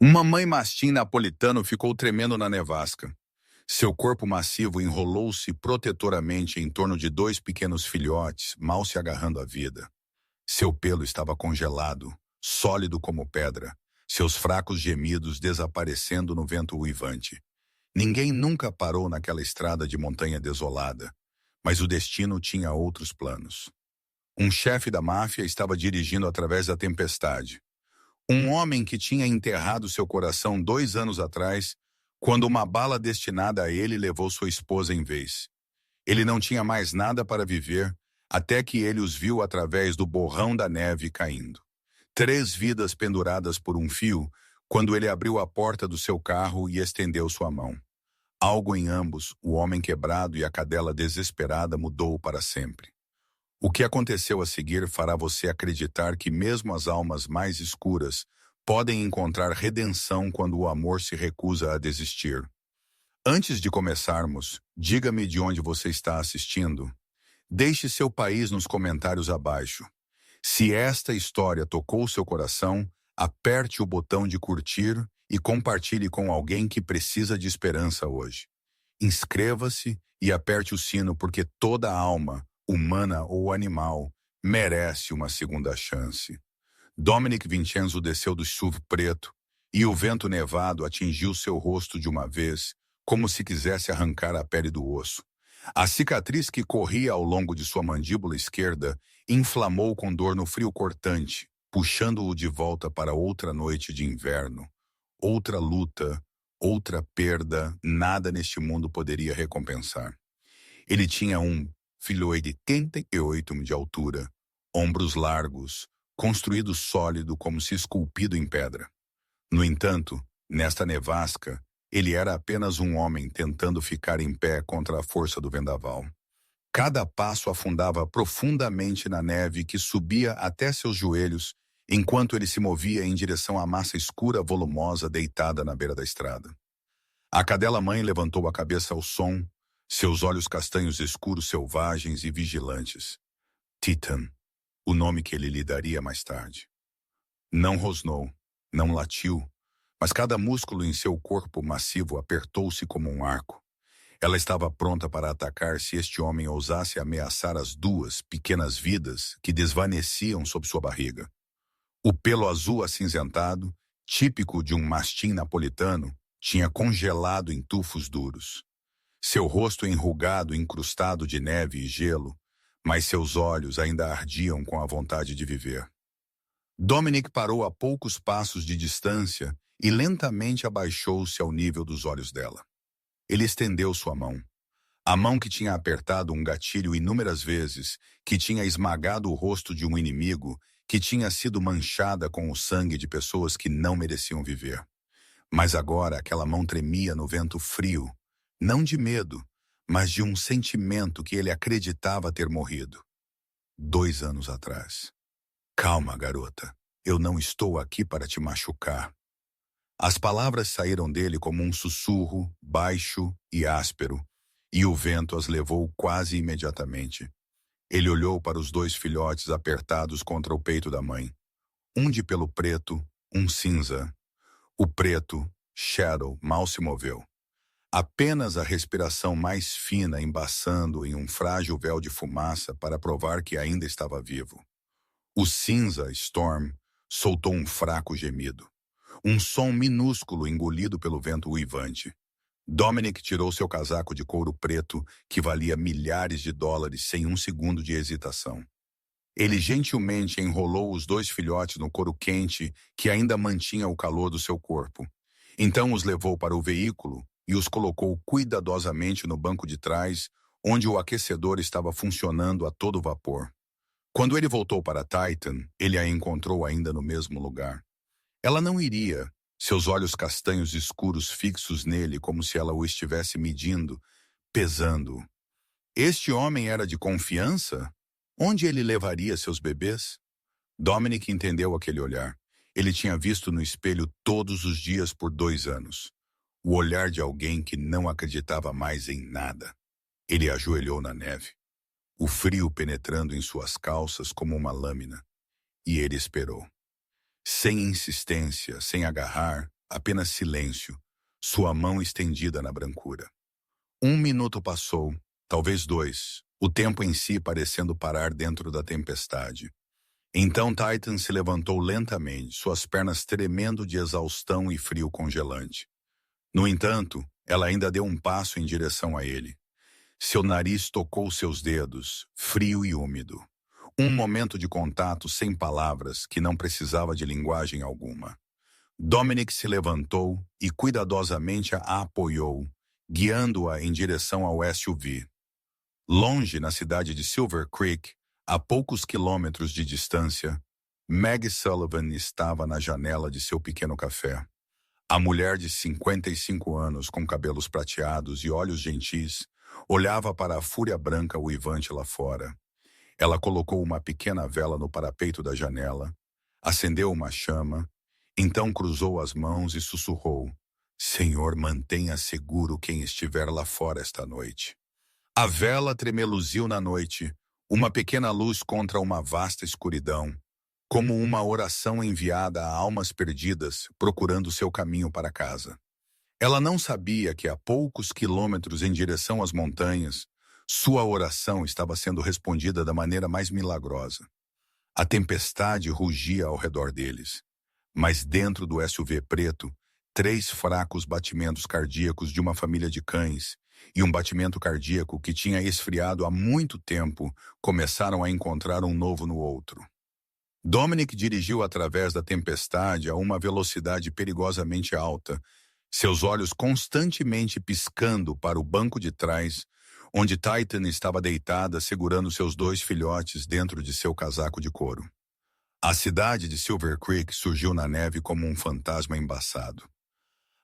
Uma mãe mastim napolitano ficou tremendo na nevasca. Seu corpo massivo enrolou-se protetoramente em torno de dois pequenos filhotes, mal se agarrando à vida. Seu pelo estava congelado, sólido como pedra, seus fracos gemidos desaparecendo no vento uivante. Ninguém nunca parou naquela estrada de montanha desolada, mas o destino tinha outros planos. Um chefe da máfia estava dirigindo através da tempestade. Um homem que tinha enterrado seu coração 2 anos atrás, quando uma bala destinada a ele levou sua esposa em vez. Ele não tinha mais nada para viver, até que ele os viu através do borrão da neve caindo. 3 vidas penduradas por um fio, quando ele abriu a porta do seu carro e estendeu sua mão. Algo em ambos, o homem quebrado e a cadela desesperada, mudou para sempre. O que aconteceu a seguir fará você acreditar que mesmo as almas mais escuras podem encontrar redenção quando o amor se recusa a desistir. Antes de começarmos, diga-me de onde você está assistindo. Deixe seu país nos comentários abaixo. Se esta história tocou seu coração, aperte o botão de curtir e compartilhe com alguém que precisa de esperança hoje. Inscreva-se e aperte o sino, porque toda alma, humana ou animal, merece uma segunda chance. Dominic Vincenzo desceu do SUV preto e o vento nevado atingiu seu rosto de uma vez, como se quisesse arrancar a pele do osso. A cicatriz que corria ao longo de sua mandíbula esquerda inflamou com dor no frio cortante, puxando-o de volta para outra noite de inverno. Outra luta, outra perda, nada neste mundo poderia recompensar. Ele tinha um filho de 88 de altura, ombros largos, construído sólido como se esculpido em pedra. No entanto, nesta nevasca, ele era apenas um homem tentando ficar em pé contra a força do vendaval. Cada passo afundava profundamente na neve que subia até seus joelhos, enquanto ele se movia em direção à massa escura volumosa deitada na beira da estrada. A cadela-mãe levantou a cabeça ao som, seus olhos castanhos escuros selvagens e vigilantes. Titan, o nome que ele lhe daria mais tarde. Não rosnou, não latiu, mas cada músculo em seu corpo massivo apertou-se como um arco. Ela estava pronta para atacar se este homem ousasse ameaçar as 2 pequenas vidas que desvaneciam sob sua barriga. O pelo azul acinzentado, típico de um mastim napolitano, tinha congelado em tufos duros. Seu rosto enrugado, incrustado de neve e gelo, mas seus olhos ainda ardiam com a vontade de viver. Dominic parou a poucos passos de distância e lentamente abaixou-se ao nível dos olhos dela. Ele estendeu sua mão. A mão que tinha apertado um gatilho inúmeras vezes, que tinha esmagado o rosto de um inimigo, que tinha sido manchada com o sangue de pessoas que não mereciam viver. Mas agora aquela mão tremia no vento frio, não de medo, mas de um sentimento que ele acreditava ter morrido. 2 anos atrás. Calma, garota. Eu não estou aqui para te machucar. As palavras saíram dele como um sussurro, baixo e áspero, e o vento as levou quase imediatamente. Ele olhou para os 2 filhotes apertados contra o peito da mãe. Um de pelo preto, um cinza. O preto, Shadow, mal se moveu. Apenas a respiração mais fina embaçando em um frágil véu de fumaça para provar que ainda estava vivo. O cinza, Storm, soltou um fraco gemido. Um som minúsculo engolido pelo vento uivante. Dominic tirou seu casaco de couro preto, que valia milhares de dólares, sem um segundo de hesitação. Ele gentilmente enrolou os 2 filhotes no couro quente que ainda mantinha o calor do seu corpo. Então os levou para o veículo e os colocou cuidadosamente no banco de trás, onde o aquecedor estava funcionando a todo vapor. Quando ele voltou para Titan, ele a encontrou ainda no mesmo lugar. Ela não iria, seus olhos castanhos escuros fixos nele como se ela o estivesse medindo, pesando. Este homem era de confiança? Onde ele levaria seus bebês? Dominic entendeu aquele olhar. Ele tinha visto no espelho todos os dias por 2 anos. O olhar de alguém que não acreditava mais em nada. Ele ajoelhou na neve, o frio penetrando em suas calças como uma lâmina. E ele esperou. Sem insistência, sem agarrar, apenas silêncio, sua mão estendida na brancura. 1 minuto passou, talvez 2, o tempo em si parecendo parar dentro da tempestade. Então Titan se levantou lentamente, suas pernas tremendo de exaustão e frio congelante. No entanto, ela ainda deu um passo em direção a ele. Seu nariz tocou seus dedos, frio e úmido. Um momento de contato sem palavras que não precisava de linguagem alguma. Dominic se levantou e cuidadosamente a apoiou, guiando-a em direção ao SUV. Longe, na cidade de Silver Creek, a poucos quilômetros de distância, Maggie Sullivan estava na janela de seu pequeno café. A mulher de 55 anos, com cabelos prateados e olhos gentis, olhava para a fúria branca uivante lá fora. Ela colocou uma pequena vela no parapeito da janela, acendeu uma chama, então cruzou as mãos e sussurrou: Senhor, mantenha seguro quem estiver lá fora esta noite. A vela tremeluziu na noite, uma pequena luz contra uma vasta escuridão, como uma oração enviada a almas perdidas procurando seu caminho para casa. Ela não sabia que a poucos quilômetros em direção às montanhas, sua oração estava sendo respondida da maneira mais milagrosa. A tempestade rugia ao redor deles, mas dentro do SUV preto, 3 fracos batimentos cardíacos de uma família de cães e um batimento cardíaco que tinha esfriado há muito tempo começaram a encontrar um novo no outro. Dominic dirigiu através da tempestade a uma velocidade perigosamente alta, seus olhos constantemente piscando para o banco de trás, onde Titan estava deitada segurando seus 2 filhotes dentro de seu casaco de couro. A cidade de Silver Creek surgiu na neve como um fantasma embaçado.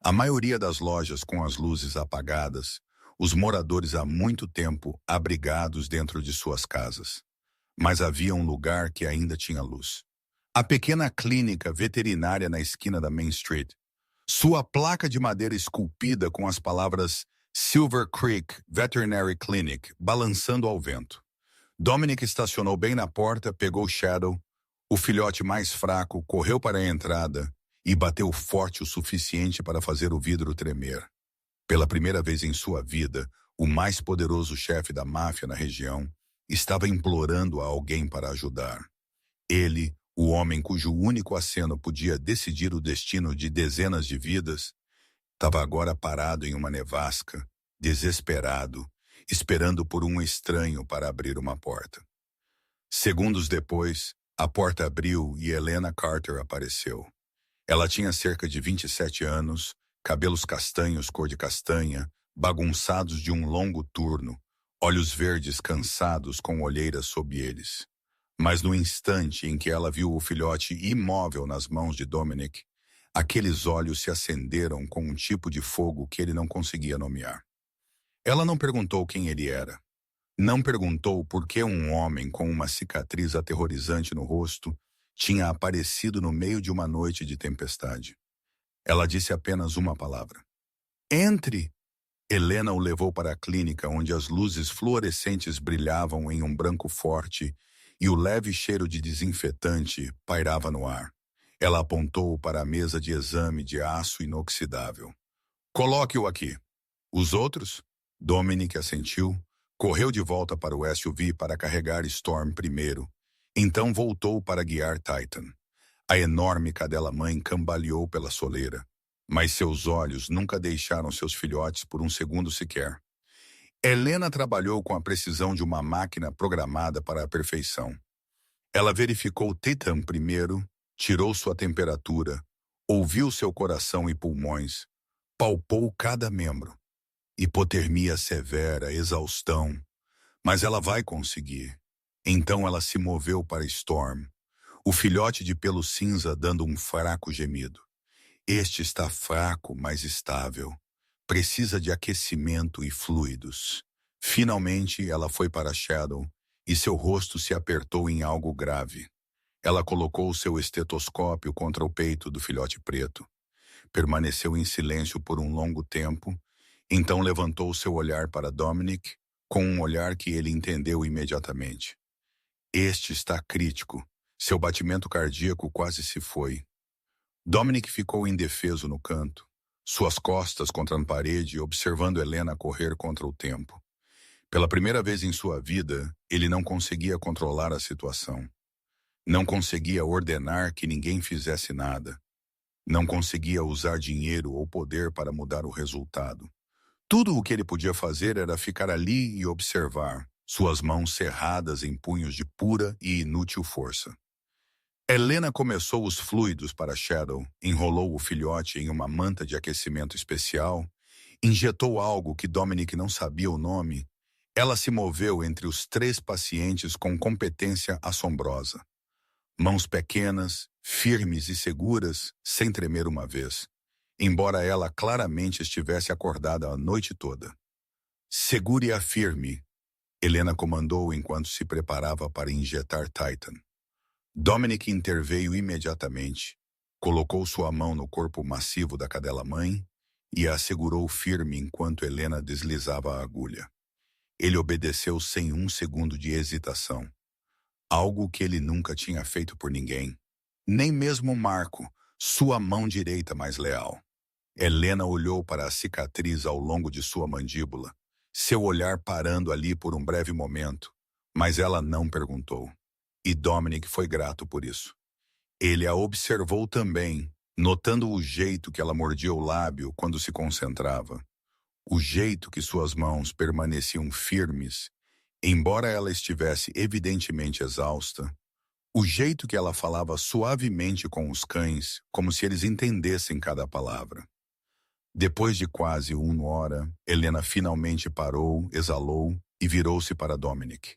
A maioria das lojas com as luzes apagadas, os moradores há muito tempo abrigados dentro de suas casas. Mas havia um lugar que ainda tinha luz. A pequena clínica veterinária na esquina da Main Street. Sua placa de madeira esculpida com as palavras Silver Creek Veterinary Clinic balançando ao vento. Dominic estacionou bem na porta, pegou Shadow, o filhote mais fraco, correu para a entrada e bateu forte o suficiente para fazer o vidro tremer. Pela primeira vez em sua vida, o mais poderoso chefe da máfia na região estava implorando a alguém para ajudar. Ele, o homem cujo único aceno podia decidir o destino de dezenas de vidas, estava agora parado em uma nevasca, desesperado, esperando por um estranho para abrir uma porta. Segundos depois, a porta abriu e Helena Carter apareceu. Ela tinha cerca de 27 anos, cabelos castanhos cor de castanha, bagunçados de um longo turno, olhos verdes cansados com olheiras sob eles. Mas no instante em que ela viu o filhote imóvel nas mãos de Dominic, aqueles olhos se acenderam com um tipo de fogo que ele não conseguia nomear. Ela não perguntou quem ele era. Não perguntou por que um homem com uma cicatriz aterrorizante no rosto tinha aparecido no meio de uma noite de tempestade. Ela disse apenas uma palavra. Entre! Helena o levou para a clínica, onde as luzes fluorescentes brilhavam em um branco forte e o leve cheiro de desinfetante pairava no ar. Ela apontou para a mesa de exame de aço inoxidável. Coloque-o aqui. Os outros? Dominic assentiu, correu de volta para o SUV para carregar Storm primeiro, então voltou para guiar Titan. A enorme cadela-mãe cambaleou pela soleira, mas seus olhos nunca deixaram seus filhotes por um segundo sequer. Helena trabalhou com a precisão de uma máquina programada para a perfeição. Ela verificou Titan primeiro, tirou sua temperatura, ouviu seu coração e pulmões, palpou cada membro. Hipotermia severa, exaustão. Mas ela vai conseguir. Então ela se moveu para Storm, o filhote de pelo cinza dando um fraco gemido. Este está fraco, mas estável. Precisa de aquecimento e fluidos. Finalmente, ela foi para Shadow e seu rosto se apertou em algo grave. Ela colocou seu estetoscópio contra o peito do filhote preto. Permaneceu em silêncio por um longo tempo, então levantou seu olhar para Dominic, com um olhar que ele entendeu imediatamente. Este está crítico. Seu batimento cardíaco quase se foi. Dominic ficou indefeso no canto, suas costas contra a parede, observando Helena correr contra o tempo. Pela primeira vez em sua vida, ele não conseguia controlar a situação. Não conseguia ordenar que ninguém fizesse nada. Não conseguia usar dinheiro ou poder para mudar o resultado. Tudo o que ele podia fazer era ficar ali e observar, suas mãos cerradas em punhos de pura e inútil força. Helena começou os fluidos para Shadow, enrolou o filhote em uma manta de aquecimento especial, injetou algo que Dominic não sabia o nome. Ela se moveu entre os 3 pacientes com competência assombrosa. Mãos pequenas, firmes e seguras, sem tremer uma vez, embora ela claramente estivesse acordada a noite toda. Segure-a firme, Helena comandou enquanto se preparava para injetar Titan. Dominic interveio imediatamente, colocou sua mão no corpo massivo da cadela-mãe e a segurou firme enquanto Helena deslizava a agulha. Ele obedeceu sem um segundo de hesitação, algo que ele nunca tinha feito por ninguém, nem mesmo Marco, sua mão direita mais leal. Helena olhou para a cicatriz ao longo de sua mandíbula, seu olhar parando ali por um breve momento, mas ela não perguntou. E Dominic foi grato por isso. Ele a observou também, notando o jeito que ela mordia o lábio quando se concentrava, o jeito que suas mãos permaneciam firmes, embora ela estivesse evidentemente exausta, o jeito que ela falava suavemente com os cães, como se eles entendessem cada palavra. Depois de quase 1 hora, Helena finalmente parou, exalou e virou-se para Dominic.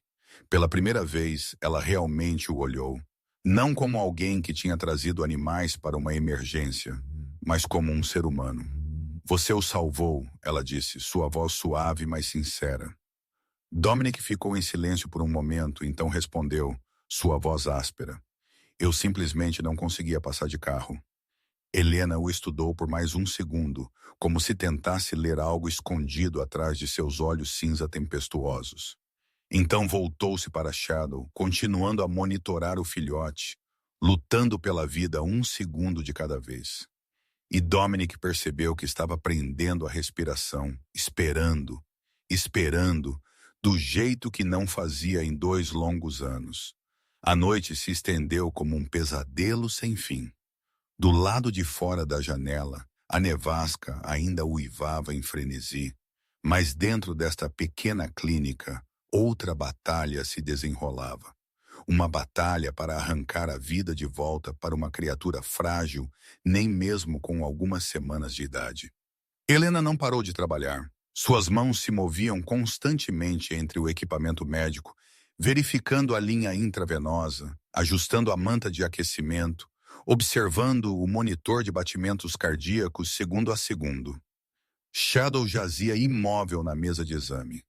Pela primeira vez, ela realmente o olhou, não como alguém que tinha trazido animais para uma emergência, mas como um ser humano. Você o salvou, ela disse, sua voz suave, mas sincera. Dominic ficou em silêncio por um momento, então respondeu, sua voz áspera. Eu simplesmente não conseguia passar de carro. Helena o estudou por mais um segundo, como se tentasse ler algo escondido atrás de seus olhos cinza tempestuosos. Então voltou-se para Shadow, continuando a monitorar o filhote, lutando pela vida 1 segundo de cada vez. E Dominic percebeu que estava prendendo a respiração, esperando, do jeito que não fazia em 2 longos anos. A noite se estendeu como um pesadelo sem fim. Do lado de fora da janela, a nevasca ainda uivava em frenesi, mas dentro desta pequena clínica, outra batalha se desenrolava. Uma batalha para arrancar a vida de volta para uma criatura frágil, nem mesmo com algumas semanas de idade. Helena não parou de trabalhar. Suas mãos se moviam constantemente entre o equipamento médico, verificando a linha intravenosa, ajustando a manta de aquecimento, observando o monitor de batimentos cardíacos segundo a segundo. Shadow jazia imóvel na mesa de exame.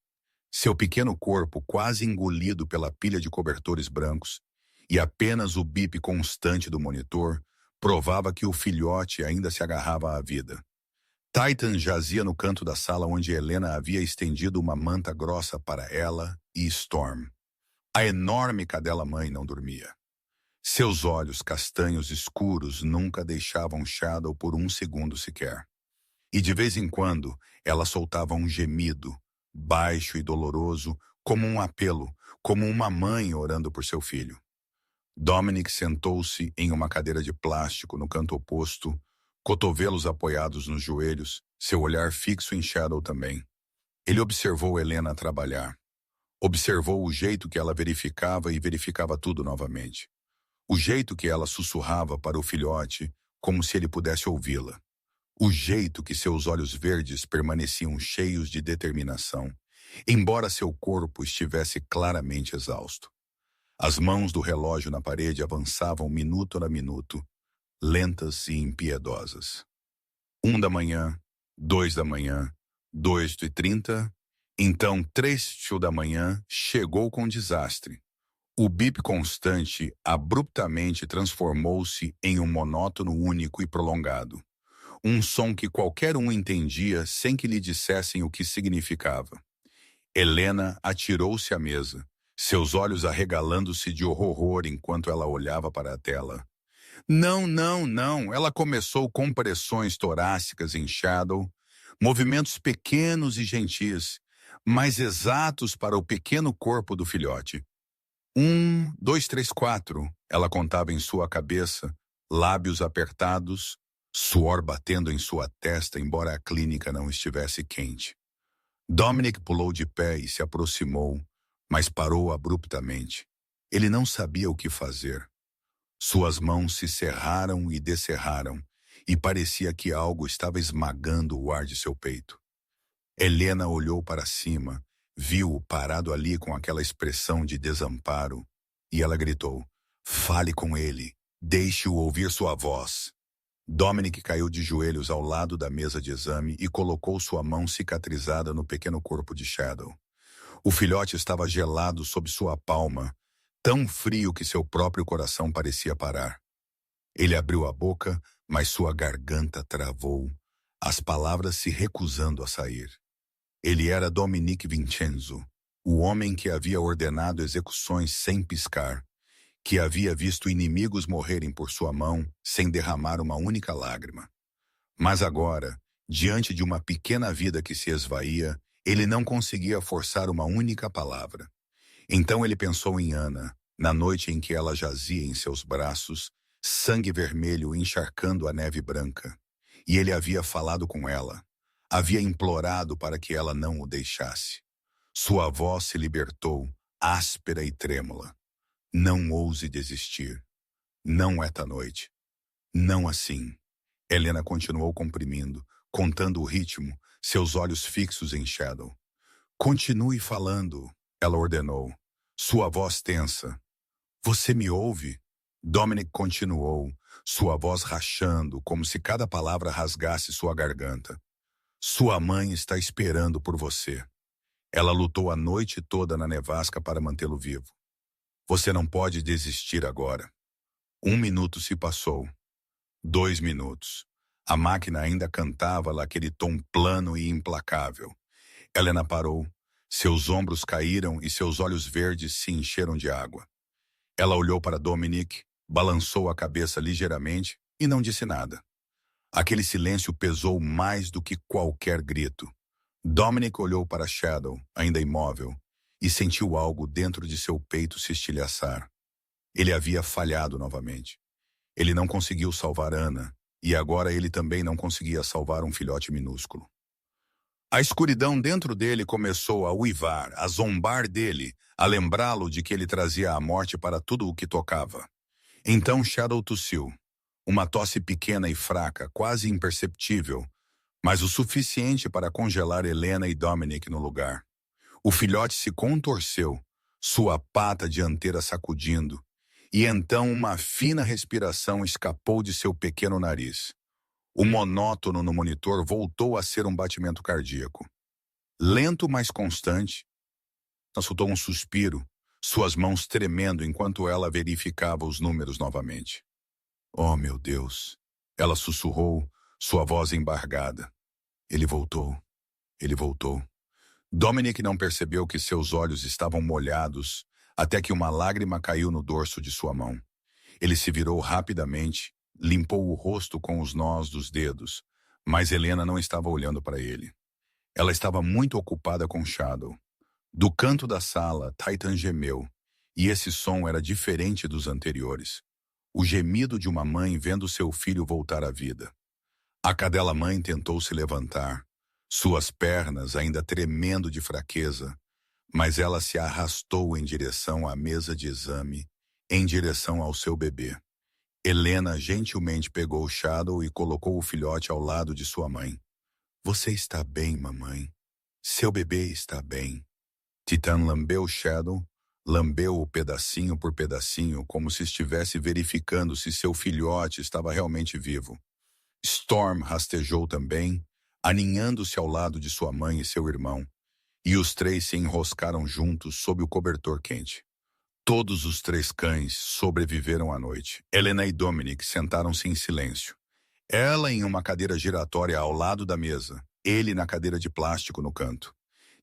Seu pequeno corpo quase engolido pela pilha de cobertores brancos, e apenas o bip constante do monitor provava que o filhote ainda se agarrava à vida. Titan jazia no canto da sala onde Helena havia estendido uma manta grossa para ela e Storm. A enorme cadela-mãe não dormia. Seus olhos castanhos escuros nunca deixavam Shadow por 1 segundo sequer. E de vez em quando, ela soltava um gemido, baixo e doloroso, como um apelo, como uma mãe orando por seu filho. Dominic sentou-se em uma cadeira de plástico no canto oposto, cotovelos apoiados nos joelhos, seu olhar fixo em Shadow também. Ele observou Helena trabalhar. Observou o jeito que ela verificava e verificava tudo novamente. O jeito que ela sussurrava para o filhote, como se ele pudesse ouvi-la. O jeito que seus olhos verdes permaneciam cheios de determinação, embora seu corpo estivesse claramente exausto. As mãos do relógio na parede avançavam minuto a minuto, lentas e impiedosas. 1 da manhã, 2 da manhã, 2h30, então 3 da manhã chegou com desastre. O bip constante abruptamente transformou-se em um monótono único e prolongado. Um som que qualquer um entendia sem que lhe dissessem o que significava. Helena atirou-se à mesa, seus olhos arregalando-se de horror enquanto ela olhava para a tela. Não, não, não. Ela começou com pressões torácicas em Shadow, movimentos pequenos e gentis, mas exatos para o pequeno corpo do filhote. 1, 2, 3, 4. Ela contava em sua cabeça, lábios apertados, suor batendo em sua testa, embora a clínica não estivesse quente. Dominic pulou de pé e se aproximou, mas parou abruptamente. Ele não sabia o que fazer. Suas mãos se cerraram e descerraram, e parecia que algo estava esmagando o ar de seu peito. Helena olhou para cima, viu-o parado ali com aquela expressão de desamparo, e ela gritou: "Fale com ele, deixe-o ouvir sua voz." Dominic caiu de joelhos ao lado da mesa de exame e colocou sua mão cicatrizada no pequeno corpo de Shadow. O filhote estava gelado sob sua palma, tão frio que seu próprio coração parecia parar. Ele abriu a boca, mas sua garganta travou, as palavras se recusando a sair. Ele era Dominique Vincenzo, o homem que havia ordenado execuções sem piscar, que havia visto inimigos morrerem por sua mão sem derramar uma única lágrima. Mas agora, diante de uma pequena vida que se esvaía, ele não conseguia forçar uma única palavra. Então ele pensou em Ana, na noite em que ela jazia em seus braços, sangue vermelho encharcando a neve branca. E ele havia falado com ela, havia implorado para que ela não o deixasse. Sua voz se libertou, áspera e trêmula. Não ouse desistir. Não esta noite. Não assim. Helena continuou comprimindo, contando o ritmo, seus olhos fixos em Shadow. Continue falando, ela ordenou, sua voz tensa. Você me ouve? Dominic continuou, sua voz rachando, como se cada palavra rasgasse sua garganta. Sua mãe está esperando por você. Ela lutou a noite toda na nevasca para mantê-lo vivo. Você não pode desistir agora. 1 minuto se passou. 2 minutos. A máquina ainda cantava naquele tom plano e implacável. Helena parou. Seus ombros caíram e seus olhos verdes se encheram de água. Ela olhou para Dominic, balançou a cabeça ligeiramente e não disse nada. Aquele silêncio pesou mais do que qualquer grito. Dominic olhou para Shadow, ainda imóvel, e sentiu algo dentro de seu peito se estilhaçar. Ele havia falhado novamente. Ele não conseguiu salvar Ana, e agora ele também não conseguia salvar um filhote minúsculo. A escuridão dentro dele começou a uivar, a zombar dele, a lembrá-lo de que ele trazia a morte para tudo o que tocava. Então Shadow tossiu. Uma tosse pequena e fraca, quase imperceptível, mas o suficiente para congelar Helena e Dominic no lugar. O filhote se contorceu, sua pata dianteira sacudindo, e então uma fina respiração escapou de seu pequeno nariz. O monótono no monitor voltou a ser um batimento cardíaco. Lento, mas constante, soltou um suspiro, suas mãos tremendo enquanto ela verificava os números novamente. Oh, meu Deus! Ela sussurrou, sua voz embargada. Ele voltou. Ele voltou. Dominic não percebeu que seus olhos estavam molhados até que uma lágrima caiu no dorso de sua mão. Ele se virou rapidamente, limpou o rosto com os nós dos dedos, mas Helena não estava olhando para ele. Ela estava muito ocupada com Shadow. Do canto da sala, Titan gemeu, e esse som era diferente dos anteriores. O gemido de uma mãe vendo seu filho voltar à vida. A cadela-mãe tentou se levantar, suas pernas ainda tremendo de fraqueza, mas ela se arrastou em direção à mesa de exame, em direção ao seu bebê. Helena gentilmente pegou Shadow e colocou o filhote ao lado de sua mãe. Você está bem, mamãe. Seu bebê está bem. Titan lambeu Shadow, lambeu-o pedacinho por pedacinho, como se estivesse verificando se seu filhote estava realmente vivo. Storm rastejou também, aninhando-se ao lado de sua mãe e seu irmão, e os três se enroscaram juntos sob o cobertor quente. Todos os três cães sobreviveram à noite. Helena e Dominic sentaram-se em silêncio. Ela em uma cadeira giratória ao lado da mesa, ele na cadeira de plástico no canto.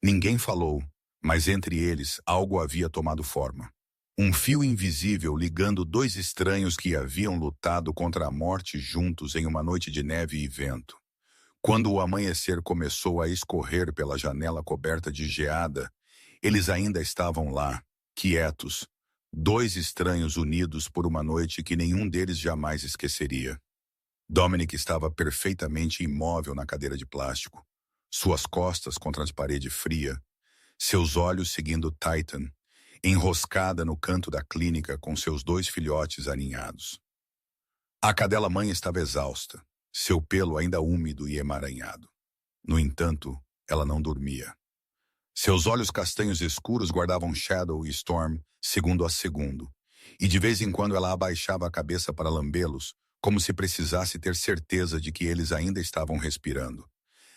Ninguém falou, mas entre eles algo havia tomado forma. Um fio invisível ligando dois estranhos que haviam lutado contra a morte juntos em uma noite de neve e vento. Quando o amanhecer começou a escorrer pela janela coberta de geada, eles ainda estavam lá, quietos, dois estranhos unidos por uma noite que nenhum deles jamais esqueceria. Dominic estava perfeitamente imóvel na cadeira de plástico, suas costas contra a parede fria, seus olhos seguindo Titan, enroscada no canto da clínica com seus dois filhotes aninhados. A cadela-mãe estava exausta, seu pelo ainda úmido e emaranhado. No entanto, ela não dormia. Seus olhos castanhos escuros guardavam Shadow e Storm segundo a segundo, e de vez em quando ela abaixava a cabeça para lambê-los, como se precisasse ter certeza de que eles ainda estavam respirando.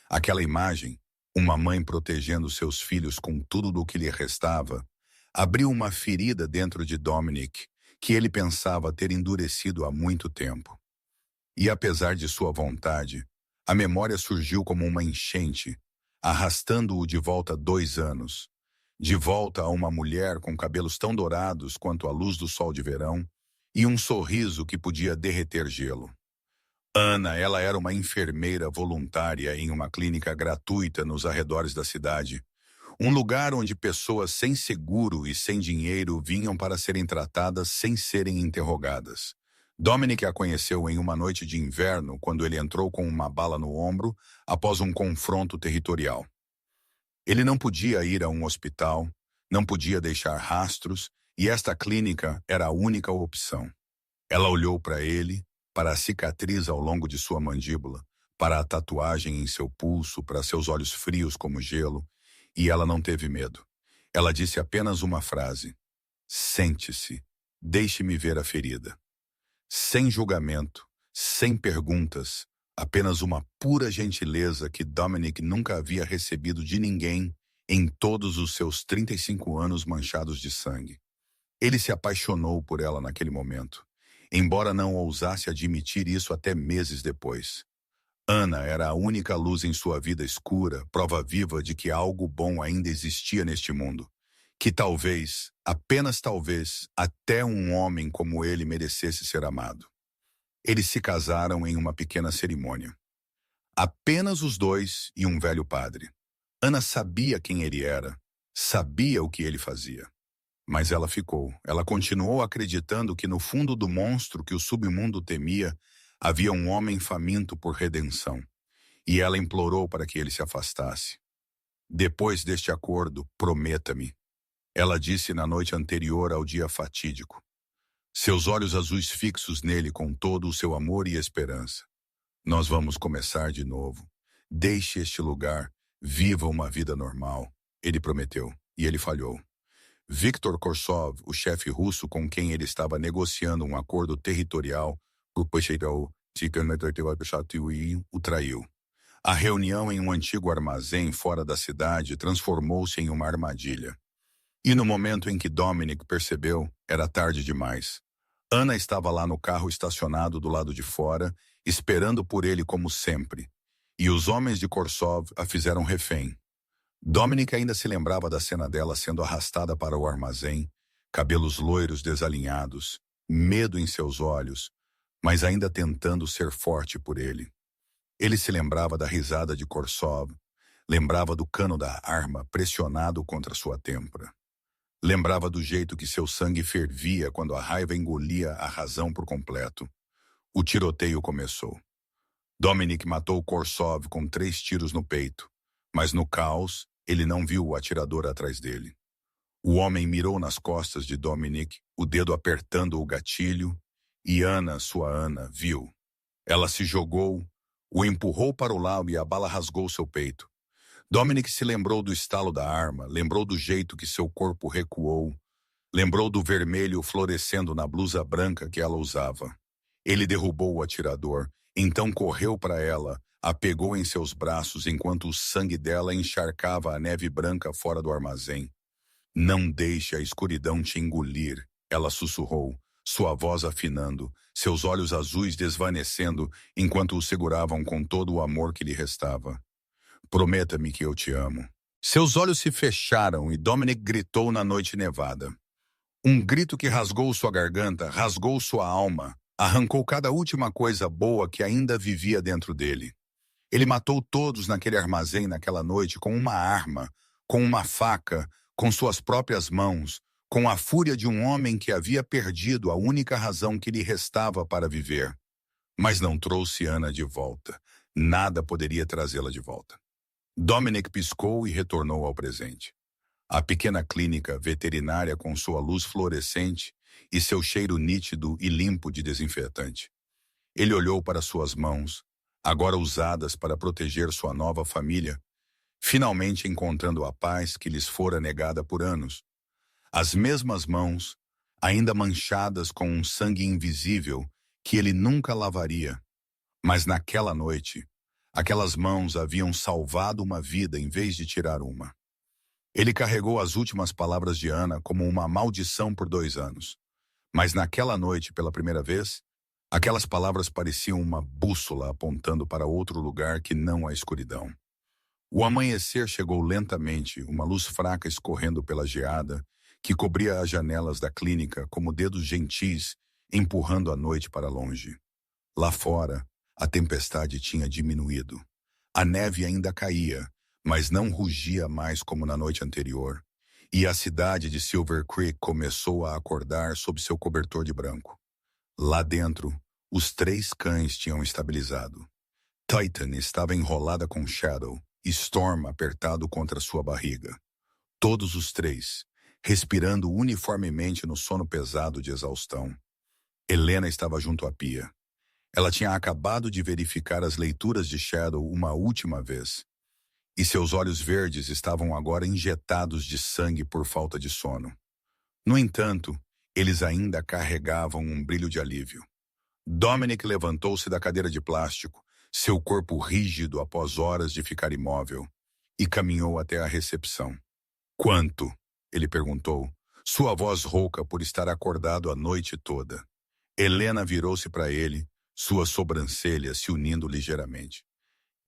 Aquela imagem, uma mãe protegendo seus filhos com tudo do que lhe restava, abriu uma ferida dentro de Dominic, que ele pensava ter endurecido há muito tempo. E apesar de sua vontade, a memória surgiu como uma enchente, arrastando-o de volta 2 anos, de volta a uma mulher com cabelos tão dourados quanto a luz do sol de verão e um sorriso que podia derreter gelo. Ana, ela era uma enfermeira voluntária em uma clínica gratuita nos arredores da cidade, um lugar onde pessoas sem seguro e sem dinheiro vinham para serem tratadas sem serem interrogadas. Dominic a conheceu em uma noite de inverno quando ele entrou com uma bala no ombro após um confronto territorial. Ele não podia ir a um hospital, não podia deixar rastros, e esta clínica era a única opção. Ela olhou para ele, para a cicatriz ao longo de sua mandíbula, para a tatuagem em seu pulso, para seus olhos frios como gelo, e ela não teve medo. Ela disse apenas uma frase: "Sente-se, deixe-me ver a ferida." Sem julgamento, sem perguntas, apenas uma pura gentileza que Dominic nunca havia recebido de ninguém em todos os seus 35 anos manchados de sangue. Ele se apaixonou por ela naquele momento, embora não ousasse admitir isso até meses depois. Ana era a única luz em sua vida escura, prova viva de que algo bom ainda existia neste mundo. Que talvez, apenas talvez, até um homem como ele merecesse ser amado. Eles se casaram em uma pequena cerimônia. Apenas os dois e um velho padre. Ana sabia quem ele era, sabia o que ele fazia. Mas ela continuou acreditando que no fundo do monstro que o submundo temia, havia um homem faminto por redenção. E ela implorou para que ele se afastasse. "Depois deste acordo, prometa-me", ela disse na noite anterior ao dia fatídico. Seus olhos azuis fixos nele com todo o seu amor e esperança. "Nós vamos começar de novo. Deixe este lugar, viva uma vida normal", ele prometeu, e ele falhou. Viktor Korsov, o chefe russo com quem ele estava negociando um acordo territorial, o traiu. A reunião em um antigo armazém fora da cidade transformou-se em uma armadilha. E no momento em que Dominic percebeu, era tarde demais. Ana estava lá no carro estacionado do lado de fora, esperando por ele como sempre. E os homens de Korsov a fizeram refém. Dominic ainda se lembrava da cena dela sendo arrastada para o armazém, cabelos loiros desalinhados, medo em seus olhos, mas ainda tentando ser forte por ele. Ele se lembrava da risada de Korsov, lembrava do cano da arma pressionado contra sua têmpora. Lembrava do jeito que seu sangue fervia quando a raiva engolia a razão por completo. O tiroteio começou. Dominic matou Korsov com 3 tiros no peito, mas no caos, ele não viu o atirador atrás dele. O homem mirou nas costas de Dominic, o dedo apertando o gatilho, e Ana, sua Ana, viu. Ela se jogou, o empurrou para o lado e a bala rasgou seu peito. Dominic se lembrou do estalo da arma, lembrou do jeito que seu corpo recuou, lembrou do vermelho florescendo na blusa branca que ela usava. Ele derrubou o atirador, então correu para ela, a pegou em seus braços enquanto o sangue dela encharcava a neve branca fora do armazém. "Não deixe a escuridão te engolir", ela sussurrou, sua voz afinando, seus olhos azuis desvanecendo enquanto o seguravam com todo o amor que lhe restava. "Prometa-me que eu te amo." Seus olhos se fecharam e Dominic gritou na noite nevada. Um grito que rasgou sua garganta, rasgou sua alma, arrancou cada última coisa boa que ainda vivia dentro dele. Ele matou todos naquele armazém naquela noite com uma arma, com uma faca, com suas próprias mãos, com a fúria de um homem que havia perdido a única razão que lhe restava para viver. Mas não trouxe Anna de volta. Nada poderia trazê-la de volta. Dominic piscou e retornou ao presente. A pequena clínica veterinária com sua luz fluorescente e seu cheiro nítido e limpo de desinfetante. Ele olhou para suas mãos, agora usadas para proteger sua nova família, finalmente encontrando a paz que lhes fora negada por anos. As mesmas mãos, ainda manchadas com um sangue invisível que ele nunca lavaria. Mas naquela noite, aquelas mãos haviam salvado uma vida em vez de tirar uma. Ele carregou as últimas palavras de Anna como uma maldição por 2 anos. Mas naquela noite, pela primeira vez, aquelas palavras pareciam uma bússola apontando para outro lugar que não a escuridão. O amanhecer chegou lentamente, uma luz fraca escorrendo pela geada, que cobria as janelas da clínica como dedos gentis, empurrando a noite para longe. Lá fora, a tempestade tinha diminuído. A neve ainda caía, mas não rugia mais como na noite anterior, e a cidade de Silver Creek começou a acordar sob seu cobertor de branco. Lá dentro, os 3 cães tinham estabilizado. Titan estava enrolada com Shadow, Storm apertado contra sua barriga. Todos os 3, respirando uniformemente no sono pesado de exaustão. Helena estava junto à pia. Ela tinha acabado de verificar as leituras de Shadow uma última vez. E seus olhos verdes estavam agora injetados de sangue por falta de sono. No entanto, eles ainda carregavam um brilho de alívio. Dominic levantou-se da cadeira de plástico, seu corpo rígido após horas de ficar imóvel, e caminhou até a recepção. "Quanto?" ele perguntou, sua voz rouca por estar acordado a noite toda. Helena virou-se para ele, suas sobrancelhas se unindo ligeiramente.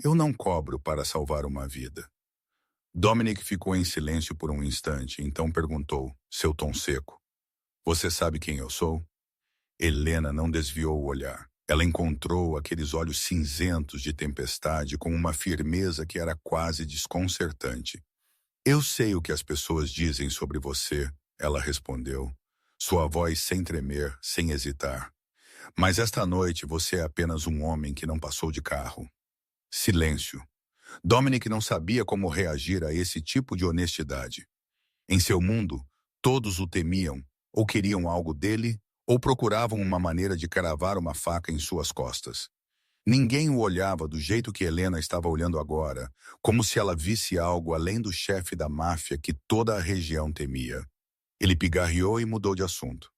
"Eu não cobro para salvar uma vida." Dominic ficou em silêncio por um instante, então perguntou, seu tom seco. "Você sabe quem eu sou?" Helena não desviou o olhar. Ela encontrou aqueles olhos cinzentos de tempestade com uma firmeza que era quase desconcertante. "Eu sei o que as pessoas dizem sobre você", ela respondeu, sua voz sem tremer, sem hesitar. "Mas esta noite você é apenas um homem que não passou de carro." Silêncio. Dominic não sabia como reagir a esse tipo de honestidade. Em seu mundo, todos o temiam, ou queriam algo dele, ou procuravam uma maneira de cravar uma faca em suas costas. Ninguém o olhava do jeito que Helena estava olhando agora, como se ela visse algo além do chefe da máfia que toda a região temia. Ele pigarreou e mudou de assunto.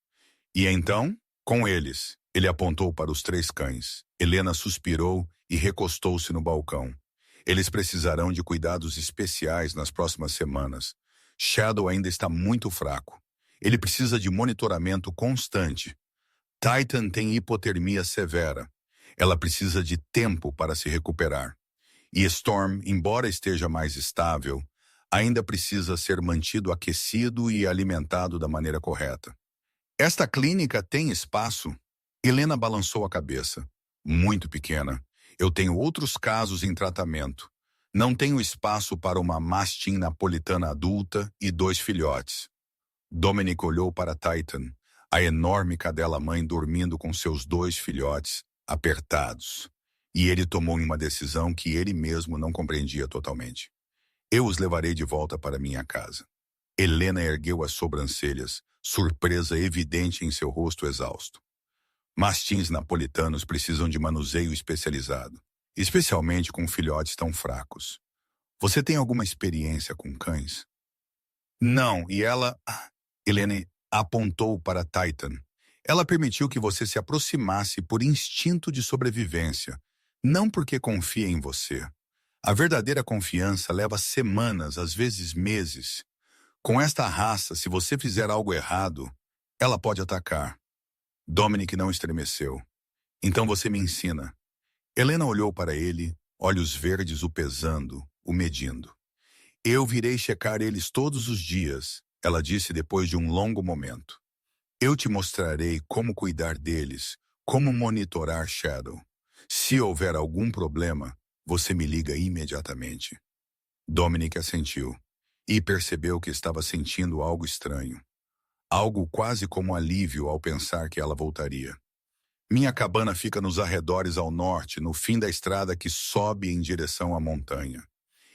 "E então, com eles." Ele apontou para os 3 cães. Helena suspirou e recostou-se no balcão. "Eles precisarão de cuidados especiais nas próximas semanas. Shadow ainda está muito fraco. Ele precisa de monitoramento constante. Titan tem hipotermia severa. Ela precisa de tempo para se recuperar. E Storm, embora esteja mais estável, ainda precisa ser mantido aquecido e alimentado da maneira correta." "Esta clínica tem espaço?" Helena balançou a cabeça. "Muito pequena. Eu tenho outros casos em tratamento. Não tenho espaço para uma mastim napolitana adulta e 2 filhotes." Dominic olhou para Titan, a enorme cadela-mãe dormindo com seus 2 filhotes, apertados. E ele tomou uma decisão que ele mesmo não compreendia totalmente. "Eu os levarei de volta para minha casa." Helena ergueu as sobrancelhas, surpresa evidente em seu rosto exausto. "Mastins napolitanos precisam de manuseio especializado, especialmente com filhotes tão fracos. Você tem alguma experiência com cães?" "Não, e ela..." Helena apontou para Titan. "Ela permitiu que você se aproximasse por instinto de sobrevivência, não porque confia em você. A verdadeira confiança leva semanas, às vezes meses. Com esta raça, se você fizer algo errado, ela pode atacar." Dominic não estremeceu. "Então você me ensina." Helena olhou para ele, olhos verdes o pesando, o medindo. "Eu virei checar eles todos os dias", ela disse depois de um longo momento. Eu te mostrarei como cuidar deles, como monitorar Shadow. Se houver algum problema, você me liga imediatamente. Dominic assentiu e percebeu que estava sentindo algo estranho. Algo quase como alívio ao pensar que ela voltaria. Minha cabana fica nos arredores ao norte, no fim da estrada que sobe em direção à montanha.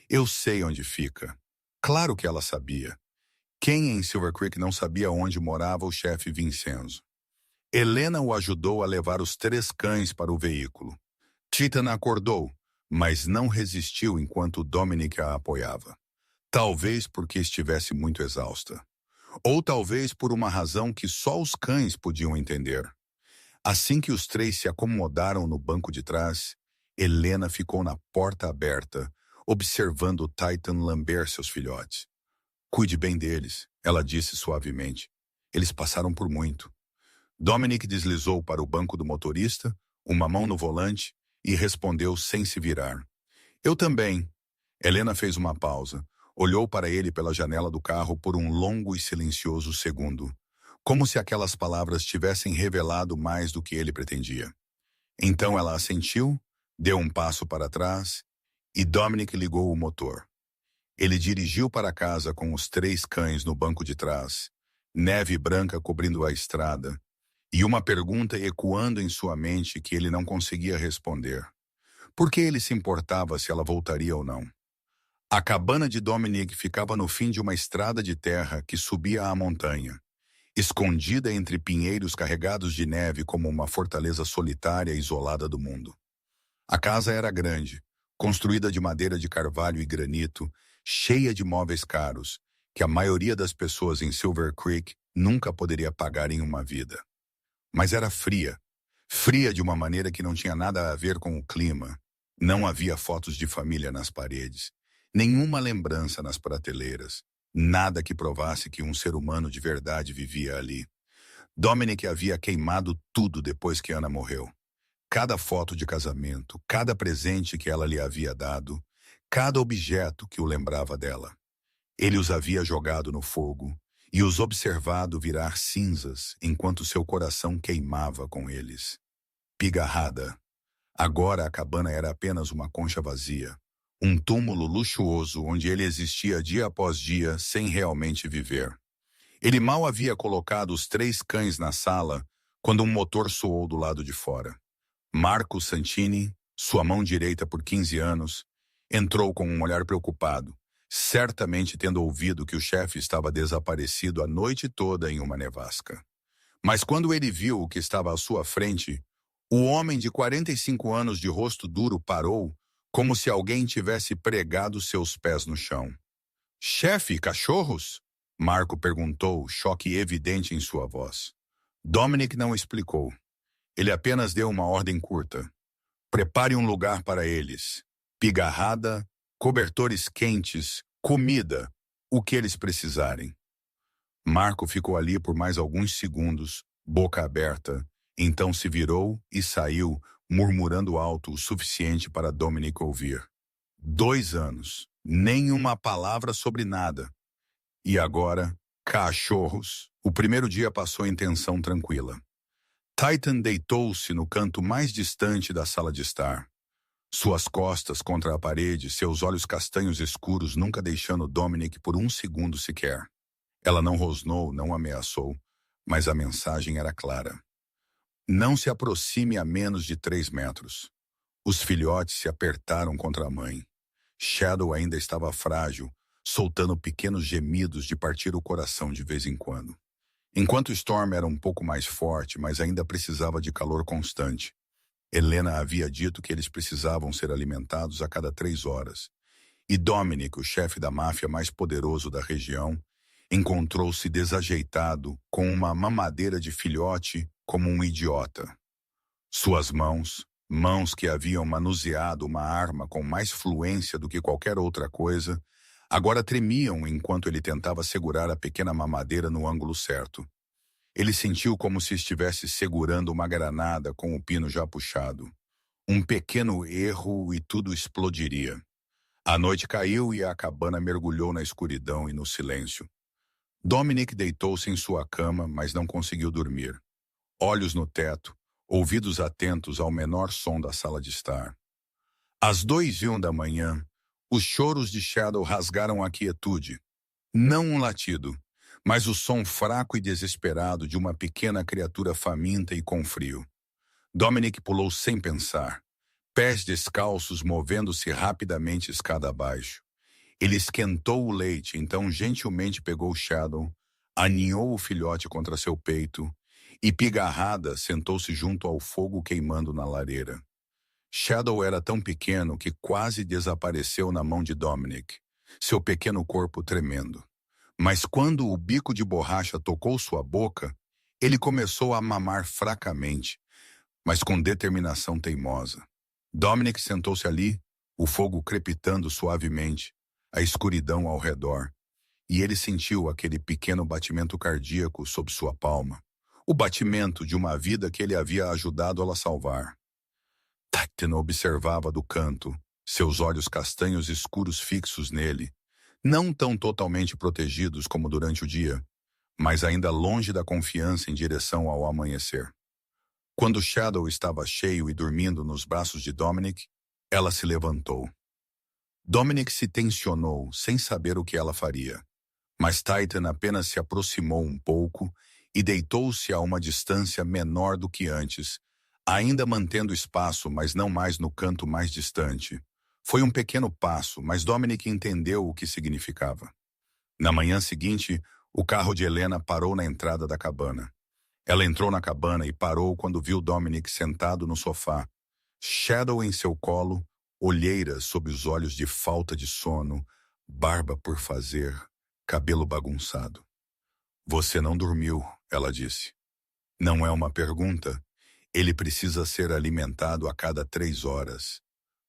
Eu sei onde fica. Claro que ela sabia. Quem em Silver Creek não sabia onde morava o chefe Vincenzo? Helena o ajudou a levar os 3 cães para o veículo. Titan acordou, mas não resistiu enquanto Dominic a apoiava. Talvez porque estivesse muito exausta. Ou talvez por uma razão que só os cães podiam entender. Assim que os 3 se acomodaram no banco de trás, Helena ficou na porta aberta, observando Titan lamber seus filhotes. Cuide bem deles, ela disse suavemente. Eles passaram por muito. Dominic deslizou para o banco do motorista, uma mão no volante, e respondeu sem se virar. Eu também. Helena fez uma pausa. Olhou para ele pela janela do carro por um longo e silencioso segundo, como se aquelas palavras tivessem revelado mais do que ele pretendia. Então ela assentiu, deu um passo para trás, e Dominic ligou o motor. Ele dirigiu para casa com os 3 cães no banco de trás, neve branca cobrindo a estrada, e uma pergunta ecoando em sua mente que ele não conseguia responder. Por que ele se importava se ela voltaria ou não? A cabana de Dominic ficava no fim de uma estrada de terra que subia à montanha, escondida entre pinheiros carregados de neve como uma fortaleza solitária e isolada do mundo. A casa era grande, construída de madeira de carvalho e granito, cheia de móveis caros, que a maioria das pessoas em Silver Creek nunca poderia pagar em uma vida. Mas era fria. Fria de uma maneira que não tinha nada a ver com o clima. Não havia fotos de família nas paredes. Nenhuma lembrança nas prateleiras. Nada que provasse que um ser humano de verdade vivia ali. Dominic havia queimado tudo depois que Ana morreu. Cada foto de casamento, cada presente que ela lhe havia dado, cada objeto que o lembrava dela. Ele os havia jogado no fogo e os observado virar cinzas enquanto seu coração queimava com eles. Pigarrada. Agora a cabana era apenas uma concha vazia. Um túmulo luxuoso onde ele existia dia após dia sem realmente viver. Ele mal havia colocado os 3 cães na sala quando um motor soou do lado de fora. Marco Santini, sua mão direita por 15 anos, entrou com um olhar preocupado, certamente tendo ouvido que o chefe estava desaparecido a noite toda em uma nevasca. Mas quando ele viu o que estava à sua frente, o homem de 45 anos de rosto duro parou, como se alguém tivesse pregado seus pés no chão. Chefe, cachorros? Marco perguntou, choque evidente em sua voz. Dominic não explicou. Ele apenas deu uma ordem curta. Prepare um lugar para eles. Pigarrada, cobertores quentes, comida, o que eles precisarem. Marco ficou ali por mais alguns segundos, boca aberta, então se virou e saiu, murmurando alto o suficiente para Dominic ouvir. 2 anos, nenhuma palavra sobre nada. E agora, cachorros. O primeiro dia passou em tensão tranquila. Titan deitou-se no canto mais distante da sala de estar. Suas costas contra a parede, seus olhos castanhos escuros nunca deixando Dominic por um segundo sequer. Ela não rosnou, não ameaçou, mas a mensagem era clara. Não se aproxime a menos de 3 metros. Os filhotes se apertaram contra a mãe. Shadow ainda estava frágil, soltando pequenos gemidos de partir o coração de vez em quando. Enquanto Storm era um pouco mais forte, mas ainda precisava de calor constante. Helena havia dito que eles precisavam ser alimentados a cada 3 horas. E Dominic, o chefe da máfia mais poderoso da região, encontrou-se desajeitado com uma mamadeira de filhote como um idiota. Suas mãos que haviam manuseado uma arma com mais fluência do que qualquer outra coisa, agora tremiam enquanto ele tentava segurar a pequena mamadeira no ângulo certo. Ele sentiu como se estivesse segurando uma granada com o pino já puxado. Um pequeno erro e tudo explodiria. A noite caiu e a cabana mergulhou na escuridão e no silêncio. Dominic deitou-se em sua cama, mas não conseguiu dormir. Olhos no teto, ouvidos atentos ao menor som da sala de estar. Às 2h01 da manhã, os choros de Shadow rasgaram a quietude. Não um latido, mas o som fraco e desesperado de uma pequena criatura faminta e com frio. Dominic pulou sem pensar, pés descalços movendo-se rapidamente escada abaixo. Ele esquentou o leite, então gentilmente pegou Shadow, aninhou o filhote contra seu peito e, pigarrada, sentou-se junto ao fogo queimando na lareira. Shadow era tão pequeno que quase desapareceu na mão de Dominic, seu pequeno corpo tremendo. Mas quando o bico de borracha tocou sua boca, ele começou a mamar fracamente, mas com determinação teimosa. Dominic sentou-se ali, o fogo crepitando suavemente, a escuridão ao redor, e ele sentiu aquele pequeno batimento cardíaco sob sua palma, o batimento de uma vida que ele havia ajudado a salvar. Titan observava do canto, seus olhos castanhos escuros fixos nele, não tão totalmente protegidos como durante o dia, mas ainda longe da confiança em direção ao amanhecer. Quando Shadow estava cheio e dormindo nos braços de Dominic, ela se levantou. Dominic se tensionou, sem saber o que ela faria, mas Titan apenas se aproximou um pouco e deitou-se a uma distância menor do que antes, ainda mantendo espaço, mas não mais no canto mais distante. Foi um pequeno passo, mas Dominic entendeu o que significava. Na manhã seguinte, o carro de Helena parou na entrada da cabana. Ela entrou na cabana e parou quando viu Dominic sentado no sofá, Shadow em seu colo, olheiras sob os olhos de falta de sono, barba por fazer, cabelo bagunçado. Você não dormiu, ela disse. Não é uma pergunta. Ele precisa ser alimentado a cada 3 horas.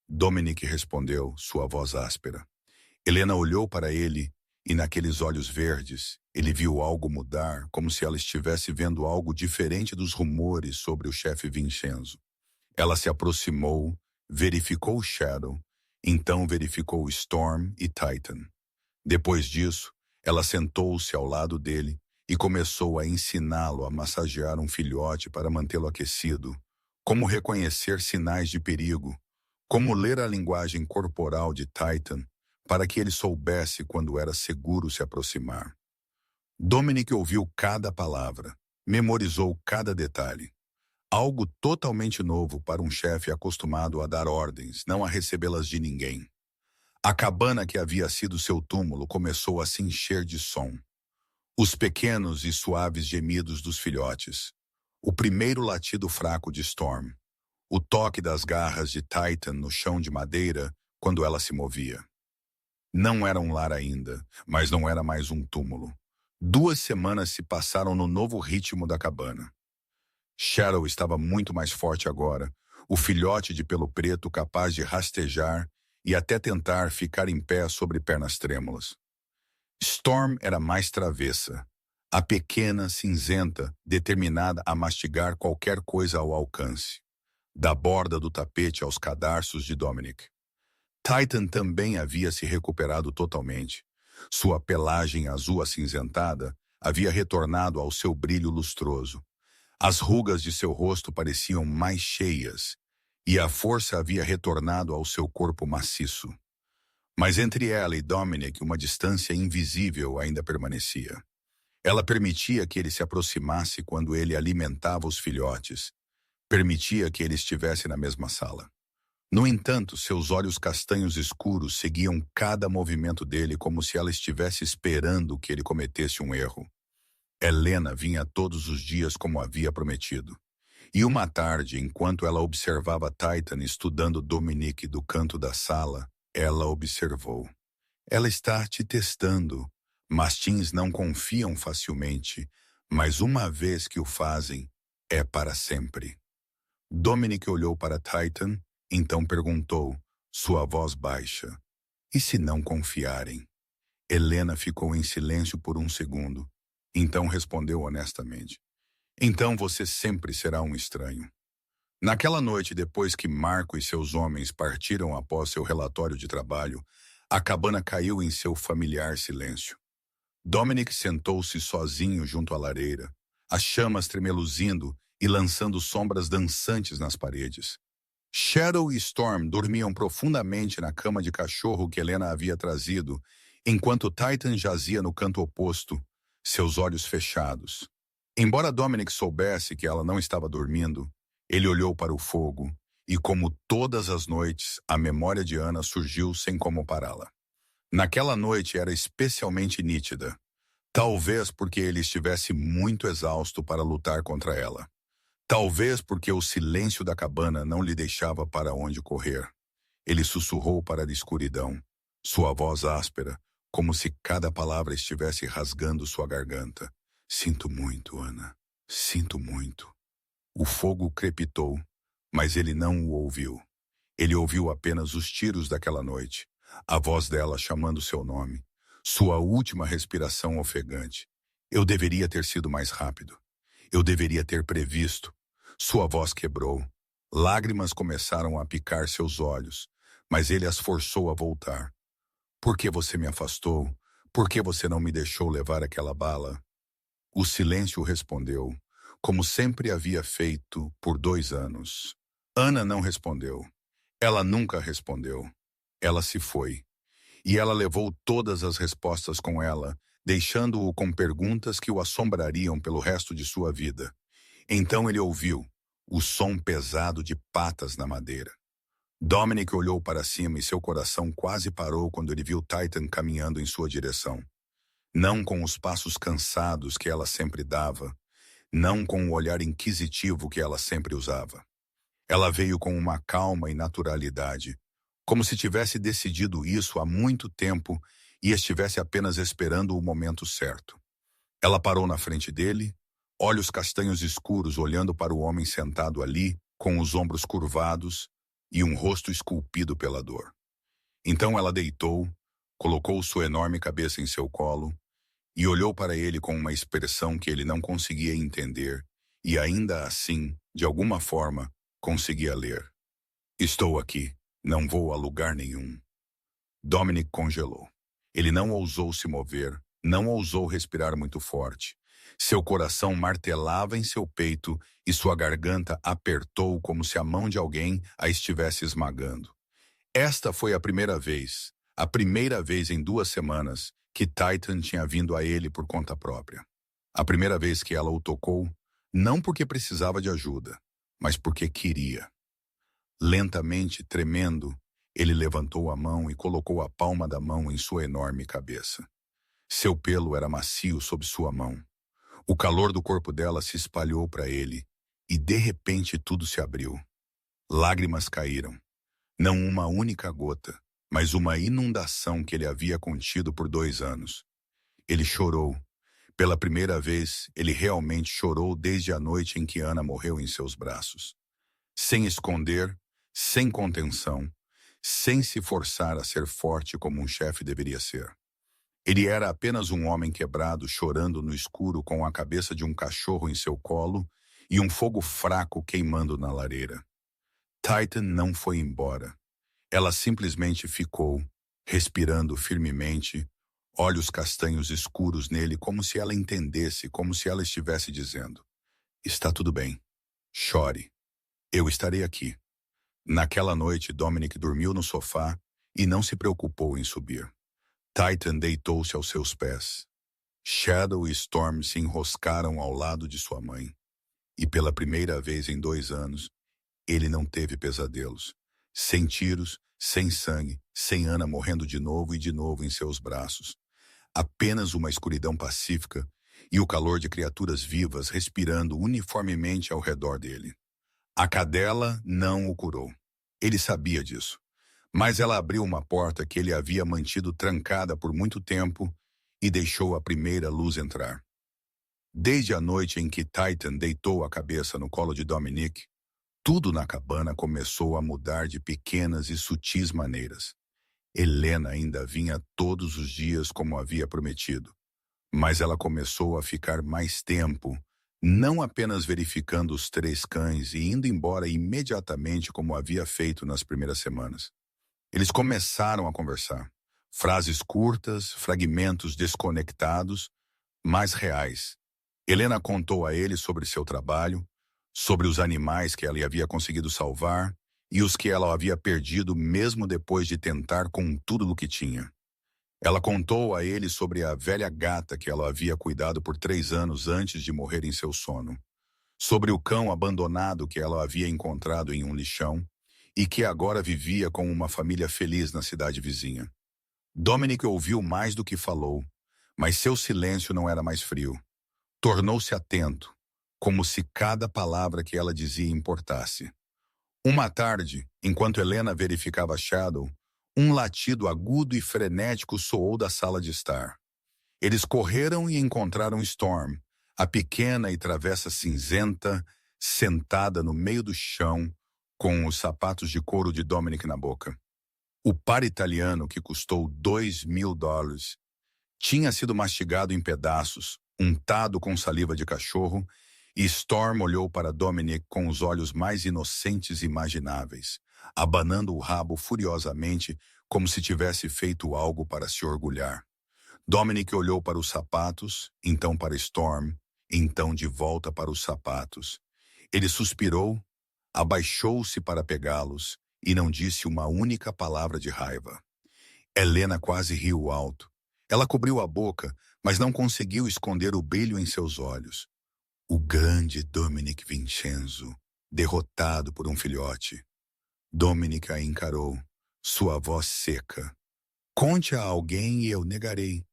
Dominic respondeu, sua voz áspera. Helena olhou para ele e naqueles olhos verdes, ele viu algo mudar, como se ela estivesse vendo algo diferente dos rumores sobre o chefe Vincenzo. Ela se aproximou, verificou Shadow, então verificou Storm e Titan. Depois disso, ela sentou-se ao lado dele e começou a ensiná-lo a massagear um filhote para mantê-lo aquecido, como reconhecer sinais de perigo, como ler a linguagem corporal de Titan para que ele soubesse quando era seguro se aproximar. Dominic ouviu cada palavra, memorizou cada detalhe. Algo totalmente novo para um chefe acostumado a dar ordens, não a recebê-las de ninguém. A cabana que havia sido seu túmulo começou a se encher de som. Os pequenos e suaves gemidos dos filhotes. O primeiro latido fraco de Storm. O toque das garras de Titan no chão de madeira quando ela se movia. Não era um lar ainda, mas não era mais um túmulo. 2 semanas se passaram no novo ritmo da cabana. Shadow estava muito mais forte agora, o filhote de pelo preto capaz de rastejar e até tentar ficar em pé sobre pernas trêmulas. Storm era mais travessa, a pequena, cinzenta, determinada a mastigar qualquer coisa ao alcance, da borda do tapete aos cadarços de Dominic. Titan também havia se recuperado totalmente. Sua pelagem azul acinzentada havia retornado ao seu brilho lustroso. As rugas de seu rosto pareciam mais cheias, e a força havia retornado ao seu corpo maciço. Mas entre ela e Dominic uma distância invisível ainda permanecia. Ela permitia que ele se aproximasse quando ele alimentava os filhotes. Permitia que ele estivesse na mesma sala. No entanto, seus olhos castanhos escuros seguiam cada movimento dele como se ela estivesse esperando que ele cometesse um erro. Helena vinha todos os dias como havia prometido. E uma tarde, enquanto ela observava Titan estudando Dominic do canto da sala, ela observou. Ela está te testando. Mastins não confiam facilmente, mas uma vez que o fazem, é para sempre. Dominic olhou para Titan, então perguntou, sua voz baixa. E se não confiarem? Helena ficou em silêncio por um segundo. Então respondeu honestamente. Então você sempre será um estranho. Naquela noite, depois que Marco e seus homens partiram após seu relatório de trabalho, a cabana caiu em seu familiar silêncio. Dominic sentou-se sozinho junto à lareira, as chamas tremeluzindo e lançando sombras dançantes nas paredes. Shadow e Storm dormiam profundamente na cama de cachorro que Helena havia trazido, enquanto Titan jazia no canto oposto, seus olhos fechados. Embora Dominic soubesse que ela não estava dormindo, ele olhou para o fogo e, como todas as noites, a memória de Ana surgiu sem como pará-la. Naquela noite era especialmente nítida, talvez porque ele estivesse muito exausto para lutar contra ela. Talvez porque o silêncio da cabana não lhe deixava para onde correr. Ele sussurrou para a escuridão, sua voz áspera, como se cada palavra estivesse rasgando sua garganta. Sinto muito, Ana. Sinto muito. O fogo crepitou, mas ele não o ouviu. Ele ouviu apenas os tiros daquela noite, a voz dela chamando seu nome, sua última respiração ofegante. Eu deveria ter sido mais rápido. Eu deveria ter previsto. Sua voz quebrou. Lágrimas começaram a picar seus olhos, mas ele as forçou a voltar. Por que você me afastou? Por que você não me deixou levar aquela bala? O silêncio respondeu, como sempre havia feito por 2 anos. Ana não respondeu. Ela nunca respondeu. Ela se foi. E ela levou todas as respostas com ela, deixando-o com perguntas que o assombrariam pelo resto de sua vida. Então ele ouviu o som pesado de patas na madeira. Dominic olhou para cima e seu coração quase parou quando ele viu Titan caminhando em sua direção. Não com os passos cansados que ela sempre dava, não com o olhar inquisitivo que ela sempre usava. Ela veio com uma calma e naturalidade, como se tivesse decidido isso há muito tempo e estivesse apenas esperando o momento certo. Ela parou na frente dele, olhos castanhos escuros olhando para o homem sentado ali, com os ombros curvados e um rosto esculpido pela dor. Então ela deitou, colocou sua enorme cabeça em seu colo e olhou para ele com uma expressão que ele não conseguia entender e ainda assim, de alguma forma, conseguia ler. Estou aqui, não vou a lugar nenhum. Dominic congelou. Ele não ousou se mover, não ousou respirar muito forte. Seu coração martelava em seu peito e sua garganta apertou como se a mão de alguém a estivesse esmagando. Esta foi a primeira vez em 2 semanas, que Titan tinha vindo a ele por conta própria. A primeira vez que ela o tocou, não porque precisava de ajuda, mas porque queria. Lentamente, tremendo, ele levantou a mão e colocou a palma da mão em sua enorme cabeça. Seu pelo era macio sob sua mão. O calor do corpo dela se espalhou para ele, e de repente tudo se abriu. Lágrimas caíram. Não uma única gota, mas uma inundação que ele havia contido por 2 anos. Ele chorou. Pela primeira vez, ele realmente chorou desde a noite em que Ana morreu em seus braços. Sem esconder, sem contenção, sem se forçar a ser forte como um chefe deveria ser. Ele era apenas um homem quebrado chorando no escuro com a cabeça de um cachorro em seu colo e um fogo fraco queimando na lareira. Titan não foi embora. Ela simplesmente ficou, respirando firmemente, olhos castanhos escuros nele como se ela entendesse, como se ela estivesse dizendo: está tudo bem. Chore. Eu estarei aqui. Naquela noite, Dominic dormiu no sofá e não se preocupou em subir. Titan deitou-se aos seus pés. Shadow e Storm se enroscaram ao lado de sua mãe. E pela primeira vez em 2 anos, ele não teve pesadelos. Sem tiros, sem sangue, sem Ana morrendo de novo e de novo em seus braços. Apenas uma escuridão pacífica e o calor de criaturas vivas respirando uniformemente ao redor dele. A cadela não o curou. Ele sabia disso. Mas ela abriu uma porta que ele havia mantido trancada por muito tempo e deixou a primeira luz entrar. Desde a noite em que Titan deitou a cabeça no colo de Dominic, tudo na cabana começou a mudar de pequenas e sutis maneiras. Helena ainda vinha todos os dias como havia prometido, mas ela começou a ficar mais tempo, não apenas verificando os 3 cães e indo embora imediatamente como havia feito nas primeiras semanas. Eles começaram a conversar. Frases curtas, fragmentos desconectados, mas reais. Helena contou a ele sobre seu trabalho, sobre os animais que ela havia conseguido salvar e os que ela havia perdido mesmo depois de tentar com tudo o que tinha. Ela contou a ele sobre a velha gata que ela havia cuidado por 3 anos antes de morrer em seu sono, sobre o cão abandonado que ela havia encontrado em um lixão e que agora vivia com uma família feliz na cidade vizinha. Dominic ouviu mais do que falou, mas seu silêncio não era mais frio. Tornou-se atento, como se cada palavra que ela dizia importasse. Uma tarde, enquanto Helena verificava Shadow, um latido agudo e frenético soou da sala de estar. Eles correram e encontraram Storm, a pequena e travessa cinzenta, sentada no meio do chão, com os sapatos de couro de Dominic na boca. O par italiano, que custou $2.000, tinha sido mastigado em pedaços, untado com saliva de cachorro, e Storm olhou para Dominic com os olhos mais inocentes imagináveis, abanando o rabo furiosamente, como se tivesse feito algo para se orgulhar. Dominic olhou para os sapatos, então para Storm, então de volta para os sapatos. Ele suspirou, abaixou-se para pegá-los e não disse uma única palavra de raiva. Helena quase riu alto. Ela cobriu a boca, mas não conseguiu esconder o brilho em seus olhos. O grande Dominic Vincenzo, derrotado por um filhote. Dominic a encarou, sua voz seca. Conte a alguém e eu negarei.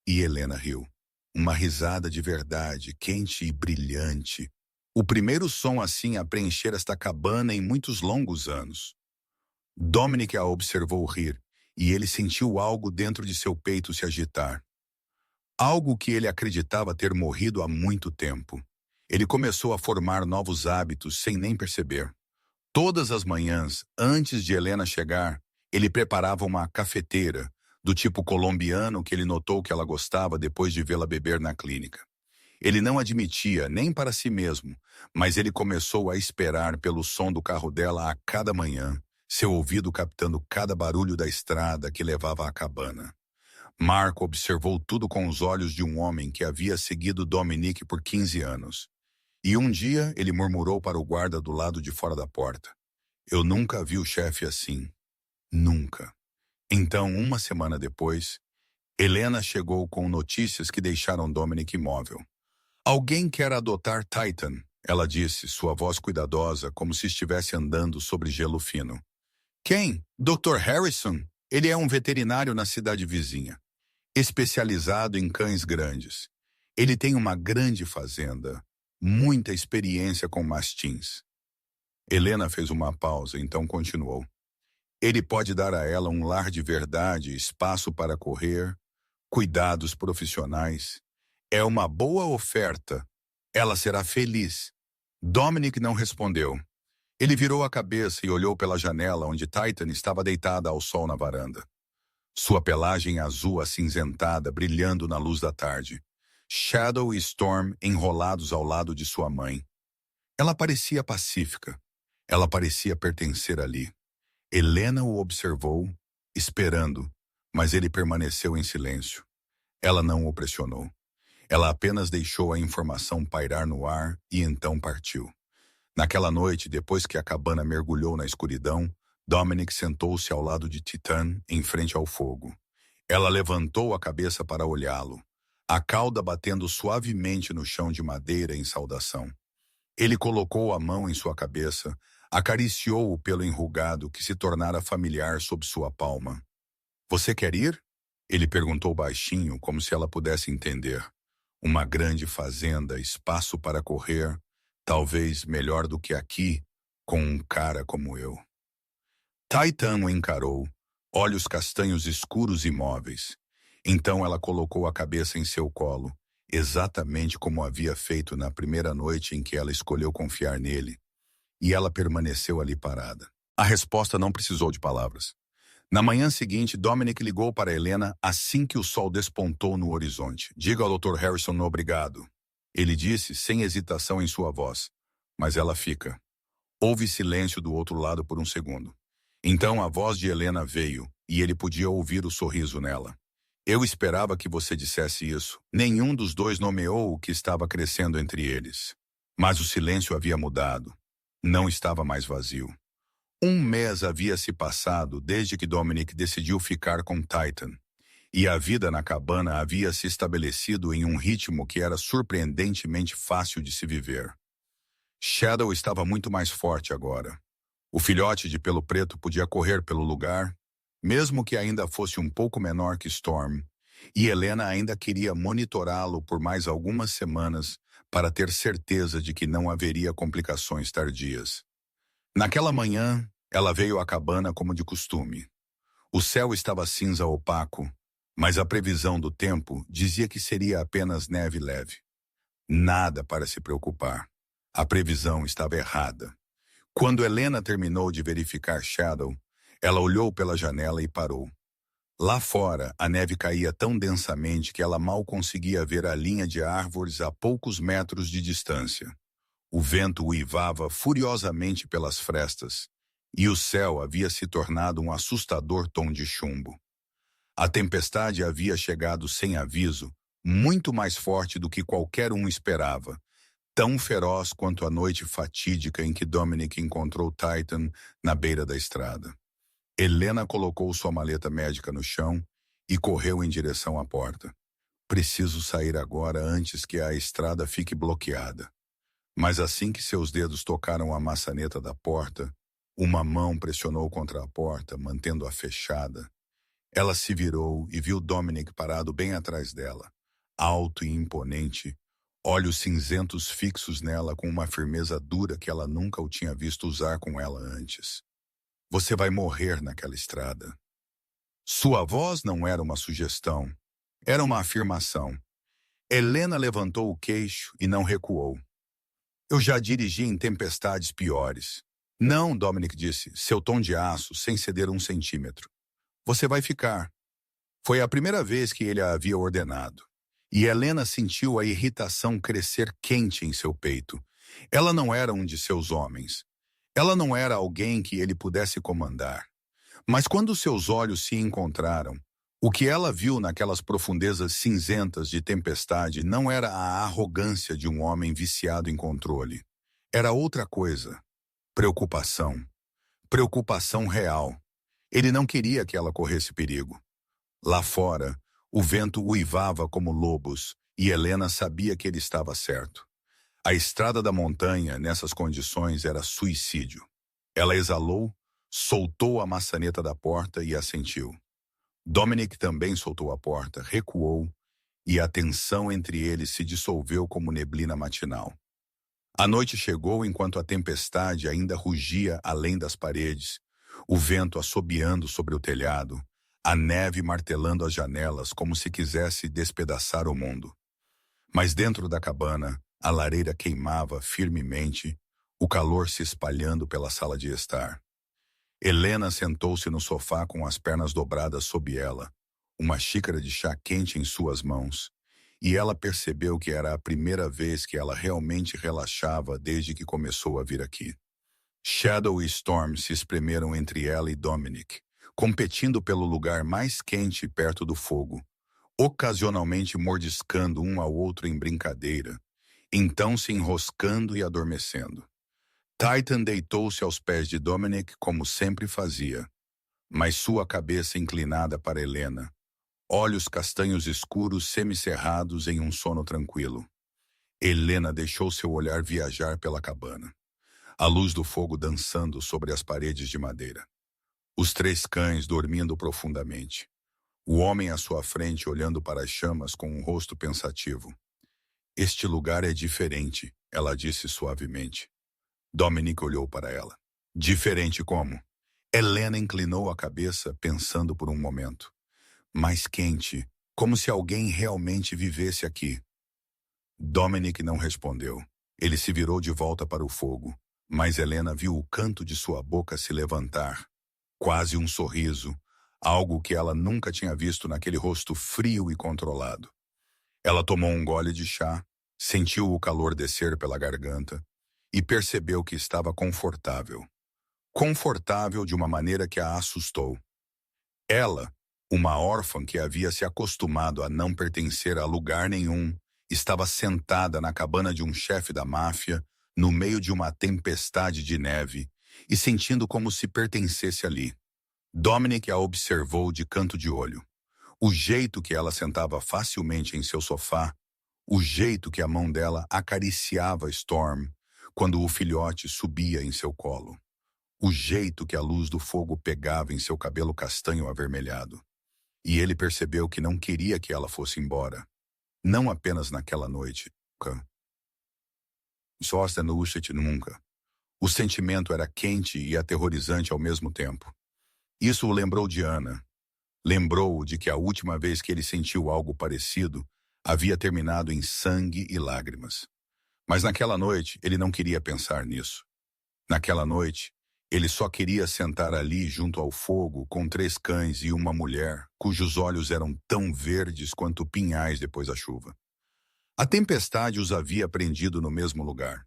E Helena riu. Uma risada de verdade, quente e brilhante. O primeiro som assim a preencher esta cabana em muitos longos anos. Dominic a observou rir, e ele sentiu algo dentro de seu peito se agitar. Algo que ele acreditava ter morrido há muito tempo. Ele começou a formar novos hábitos sem nem perceber. Todas as manhãs, antes de Helena chegar, ele preparava uma cafeteira, do tipo colombiano que ele notou que ela gostava depois de vê-la beber na clínica. Ele não admitia, nem para si mesmo, mas ele começou a esperar pelo som do carro dela a cada manhã, seu ouvido captando cada barulho da estrada que levava à cabana. Marco observou tudo com os olhos de um homem que havia seguido Dominic por 15 anos. E um dia ele murmurou para o guarda do lado de fora da porta. Eu nunca vi o chefe assim. Nunca. Então, uma semana depois, Helena chegou com notícias que deixaram Dominic imóvel. Alguém quer adotar Titan, ela disse, sua voz cuidadosa, como se estivesse andando sobre gelo fino. Quem? Dr. Harrison? Ele é um veterinário na cidade vizinha, especializado em cães grandes. Ele tem uma grande fazenda, muita experiência com mastins. Helena fez uma pausa, então continuou. Ele pode dar a ela um lar de verdade, espaço para correr, cuidados profissionais. É uma boa oferta. Ela será feliz. Dominic não respondeu. Ele virou a cabeça e olhou pela janela onde Titan estava deitada ao sol na varanda. Sua pelagem azul acinzentada brilhando na luz da tarde. Shadow e Storm enrolados ao lado de sua mãe. Ela parecia pacífica. Ela parecia pertencer ali. Helena o observou, esperando, mas ele permaneceu em silêncio. Ela não o pressionou. Ela apenas deixou a informação pairar no ar e então partiu. Naquela noite, depois que a cabana mergulhou na escuridão, Dominic sentou-se ao lado de Titan, em frente ao fogo. Ela levantou a cabeça para olhá-lo, a cauda batendo suavemente no chão de madeira em saudação. Ele colocou a mão em sua cabeça, acariciou o pelo enrugado que se tornara familiar sob sua palma. Você quer ir? Ele perguntou baixinho, como se ela pudesse entender. Uma grande fazenda, espaço para correr, talvez melhor do que aqui, com um cara como eu. Titan o encarou, olhos castanhos escuros e imóveis. Então ela colocou a cabeça em seu colo, exatamente como havia feito na primeira noite em que ela escolheu confiar nele. E ela permaneceu ali parada. A resposta não precisou de palavras. Na manhã seguinte, Dominic ligou para Helena assim que o sol despontou no horizonte. Diga ao Dr. Harrison obrigado. Ele disse, sem hesitação em sua voz. Mas ela fica. Houve silêncio do outro lado por um segundo. Então a voz de Helena veio, e ele podia ouvir o sorriso nela. Eu esperava que você dissesse isso. Nenhum dos dois nomeou o que estava crescendo entre eles. Mas o silêncio havia mudado. Não estava mais vazio. Um mês havia se passado desde que Dominic decidiu ficar com Titan, e a vida na cabana havia se estabelecido em um ritmo que era surpreendentemente fácil de se viver. Shadow estava muito mais forte agora. O filhote de pelo preto podia correr pelo lugar, mesmo que ainda fosse um pouco menor que Storm, e Helena ainda queria monitorá-lo por mais algumas semanas para ter certeza de que não haveria complicações tardias. Naquela manhã, ela veio à cabana como de costume. O céu estava cinza opaco, mas a previsão do tempo dizia que seria apenas neve leve. Nada para se preocupar. A previsão estava errada. Quando Helena terminou de verificar Shadow, ela olhou pela janela e parou. Lá fora, a neve caía tão densamente que ela mal conseguia ver a linha de árvores a poucos metros de distância. O vento uivava furiosamente pelas frestas, e o céu havia se tornado um assustador tom de chumbo. A tempestade havia chegado sem aviso, muito mais forte do que qualquer um esperava, tão feroz quanto a noite fatídica em que Dominic encontrou Titan na beira da estrada. Helena colocou sua maleta médica no chão e correu em direção à porta. Preciso sair agora antes que a estrada fique bloqueada. Mas assim que seus dedos tocaram a maçaneta da porta, uma mão pressionou contra a porta, mantendo-a fechada. Ela se virou e viu Dominic parado bem atrás dela, alto e imponente, olhos cinzentos fixos nela com uma firmeza dura que ela nunca o tinha visto usar com ela antes. Você vai morrer naquela estrada. Sua voz não era uma sugestão, era uma afirmação. Helena levantou o queixo e não recuou. Eu já dirigi em tempestades piores. Não, Dominic disse, seu tom de aço, sem ceder um centímetro. Você vai ficar. Foi a primeira vez que ele a havia ordenado. E Helena sentiu a irritação crescer quente em seu peito. Ela não era um de seus homens. Ela não era alguém que ele pudesse comandar. Mas quando seus olhos se encontraram, o que ela viu naquelas profundezas cinzentas de tempestade não era a arrogância de um homem viciado em controle. Era outra coisa. Preocupação. Preocupação real. Ele não queria que ela corresse perigo. Lá fora, o vento uivava como lobos e Helena sabia que ele estava certo. A estrada da montanha, nessas condições, era suicídio. Ela exalou, soltou a maçaneta da porta e assentiu. Dominic também soltou a porta, recuou, e a tensão entre eles se dissolveu como neblina matinal. A noite chegou enquanto a tempestade ainda rugia além das paredes, o vento assobiando sobre o telhado, a neve martelando as janelas como se quisesse despedaçar o mundo. Mas dentro da cabana, a lareira queimava firmemente, o calor se espalhando pela sala de estar. Helena sentou-se no sofá com as pernas dobradas sob ela, uma xícara de chá quente em suas mãos, e ela percebeu que era a primeira vez que ela realmente relaxava desde que começou a vir aqui. Shadow e Storm se espremeram entre ela e Dominic, competindo pelo lugar mais quente perto do fogo, ocasionalmente mordiscando um ao outro em brincadeira, então se enroscando e adormecendo. Titan deitou-se aos pés de Dominic como sempre fazia, mas sua cabeça inclinada para Helena, olhos castanhos escuros semicerrados em um sono tranquilo. Helena deixou seu olhar viajar pela cabana, a luz do fogo dançando sobre as paredes de madeira. Os três cães dormindo profundamente. O homem à sua frente olhando para as chamas com um rosto pensativo. Este lugar é diferente, ela disse suavemente. Dominic olhou para ela. Diferente como? Helena inclinou a cabeça, pensando por um momento. Mais quente, como se alguém realmente vivesse aqui. Dominic não respondeu. Ele se virou de volta para o fogo, mas Helena viu o canto de sua boca se levantar. Quase um sorriso, algo que ela nunca tinha visto naquele rosto frio e controlado. Ela tomou um gole de chá, sentiu o calor descer pela garganta e percebeu que estava confortável. Confortável de uma maneira que a assustou. Ela, uma órfã que havia se acostumado a não pertencer a lugar nenhum, estava sentada na cabana de um chefe da máfia, no meio de uma tempestade de neve, e sentindo como se pertencesse ali. Dominic a observou de canto de olho. O jeito que ela sentava facilmente em seu sofá, o jeito que a mão dela acariciava Storm quando o filhote subia em seu colo, o jeito que a luz do fogo pegava em seu cabelo castanho avermelhado. E ele percebeu que não queria que ela fosse embora. Não apenas naquela noite. Nunca. O sentimento era quente e aterrorizante ao mesmo tempo. Isso o lembrou de Ana. Lembrou-o de que a última vez que ele sentiu algo parecido havia terminado em sangue e lágrimas. Mas naquela noite ele não queria pensar nisso. Naquela noite, ele só queria sentar ali junto ao fogo com 3 cães e uma mulher cujos olhos eram tão verdes quanto pinhais depois da chuva. A tempestade os havia prendido no mesmo lugar.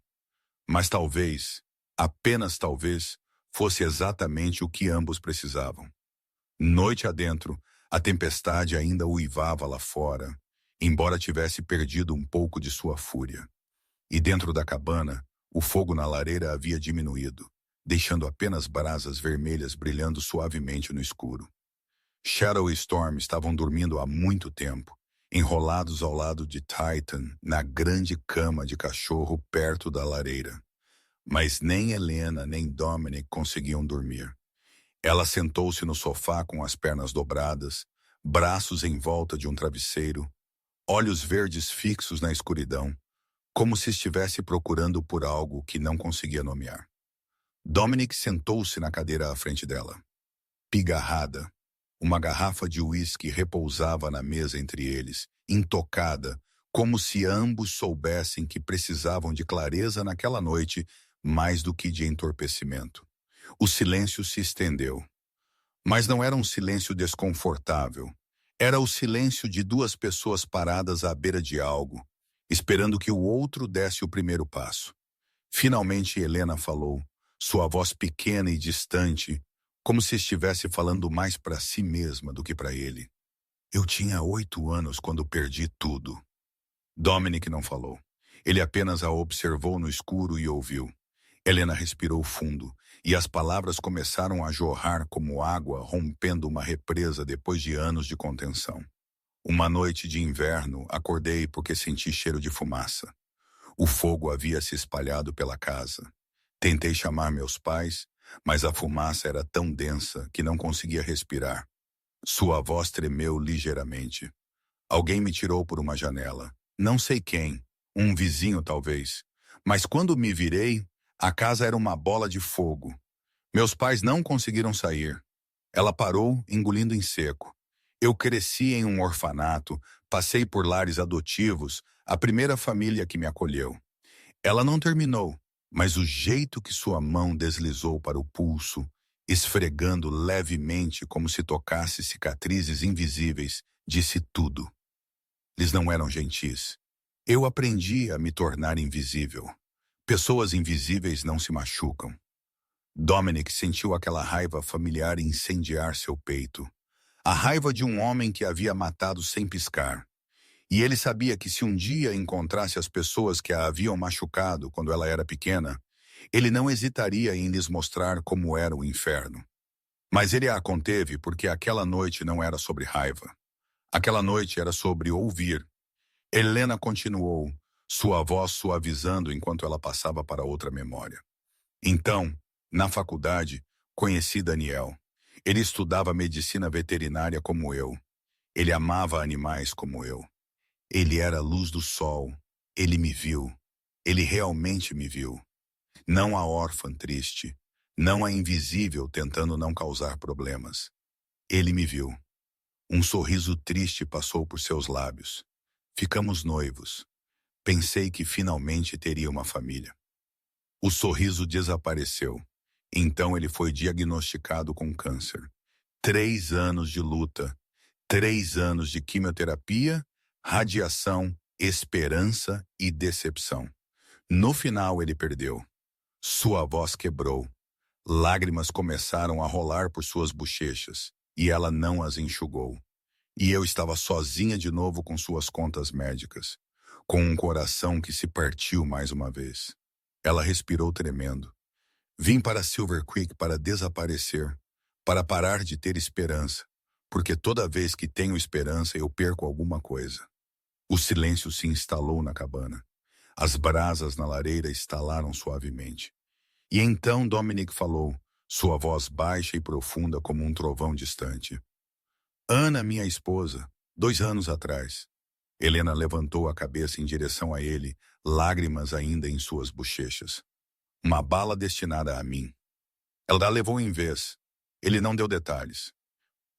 Mas talvez, apenas talvez, fosse exatamente o que ambos precisavam. Noite adentro, a tempestade ainda uivava lá fora, embora tivesse perdido um pouco de sua fúria. E dentro da cabana, o fogo na lareira havia diminuído, deixando apenas brasas vermelhas brilhando suavemente no escuro. Shadow e Storm estavam dormindo há muito tempo, enrolados ao lado de Titan, na grande cama de cachorro perto da lareira. Mas nem Helena nem Dominic conseguiam dormir. Ela sentou-se no sofá com as pernas dobradas, braços em volta de um travesseiro, olhos verdes fixos na escuridão, como se estivesse procurando por algo que não conseguia nomear. Dominic sentou-se na cadeira à frente dela. Pigarrada, uma garrafa de uísque repousava na mesa entre eles, intocada, como se ambos soubessem que precisavam de clareza naquela noite mais do que de entorpecimento. O silêncio se estendeu. Mas não era um silêncio desconfortável. Era o silêncio de 2 pessoas paradas à beira de algo, esperando que o outro desse o primeiro passo. Finalmente Helena falou, sua voz pequena e distante, como se estivesse falando mais para si mesma do que para ele. Eu tinha 8 anos quando perdi tudo. Dominic não falou. Ele apenas a observou no escuro e ouviu. Helena respirou fundo, e as palavras começaram a jorrar como água rompendo uma represa depois de anos de contenção. Uma noite de inverno, acordei porque senti cheiro de fumaça. O fogo havia se espalhado pela casa. Tentei chamar meus pais, mas a fumaça era tão densa que não conseguia respirar. Sua voz tremeu ligeiramente. Alguém me tirou por uma janela. Não sei quem, um vizinho talvez. Mas quando me virei, a casa era uma bola de fogo. Meus pais não conseguiram sair. Ela parou, engolindo em seco. Eu cresci em um orfanato, passei por lares adotivos, a primeira família que me acolheu. Ela não terminou, mas o jeito que sua mão deslizou para o pulso, esfregando levemente como se tocasse cicatrizes invisíveis, disse tudo. Eles não eram gentis. Eu aprendi a me tornar invisível. Pessoas invisíveis não se machucam. Dominic sentiu aquela raiva familiar incendiar seu peito. A raiva de um homem que havia matado sem piscar. E ele sabia que se um dia encontrasse as pessoas que a haviam machucado quando ela era pequena, ele não hesitaria em lhes mostrar como era o inferno. Mas ele a conteve porque aquela noite não era sobre raiva. Aquela noite era sobre ouvir. Helena continuou, sua voz suavizando enquanto ela passava para outra memória. Então, na faculdade, conheci Daniel. Ele estudava medicina veterinária como eu. Ele amava animais como eu. Ele era a luz do sol. Ele me viu. Ele realmente me viu. Não a órfã triste. Não a invisível tentando não causar problemas. Ele me viu. Um sorriso triste passou por seus lábios. Ficamos noivos. Pensei que finalmente teria uma família. O sorriso desapareceu. Então ele foi diagnosticado com câncer. 3 anos de luta. 3 anos de quimioterapia, radiação, esperança e decepção. No final ele perdeu. Sua voz quebrou. Lágrimas começaram a rolar por suas bochechas. e ela não as enxugou. E eu estava sozinha de novo com suas contas médicas, com um coração que se partiu mais uma vez. Ela respirou tremendo. Vim para Silver Creek para desaparecer, para parar de ter esperança, porque toda vez que tenho esperança eu perco alguma coisa. O silêncio se instalou na cabana. As brasas na lareira estalaram suavemente. E então Dominic falou, sua voz baixa e profunda como um trovão distante. Ana, minha esposa, 2 anos atrás. Helena levantou a cabeça em direção a ele, lágrimas ainda em suas bochechas. Uma bala destinada a mim. Ela a levou em vez. Ele não deu detalhes.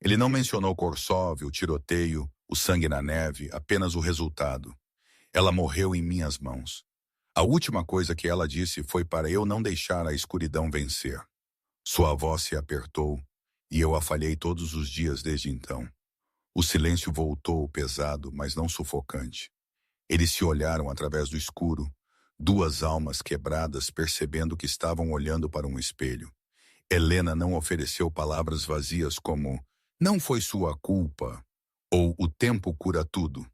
Ele não mencionou Korsov, o tiroteio, o sangue na neve, apenas o resultado. Ela morreu em minhas mãos. A última coisa que ela disse foi para eu não deixar a escuridão vencer. Sua voz se apertou, e eu a falhei todos os dias desde então. O silêncio voltou pesado, mas não sufocante. Eles se olharam através do escuro, 2 almas quebradas percebendo que estavam olhando para um espelho. Helena não ofereceu palavras vazias como "não foi sua culpa" ou "o tempo cura tudo".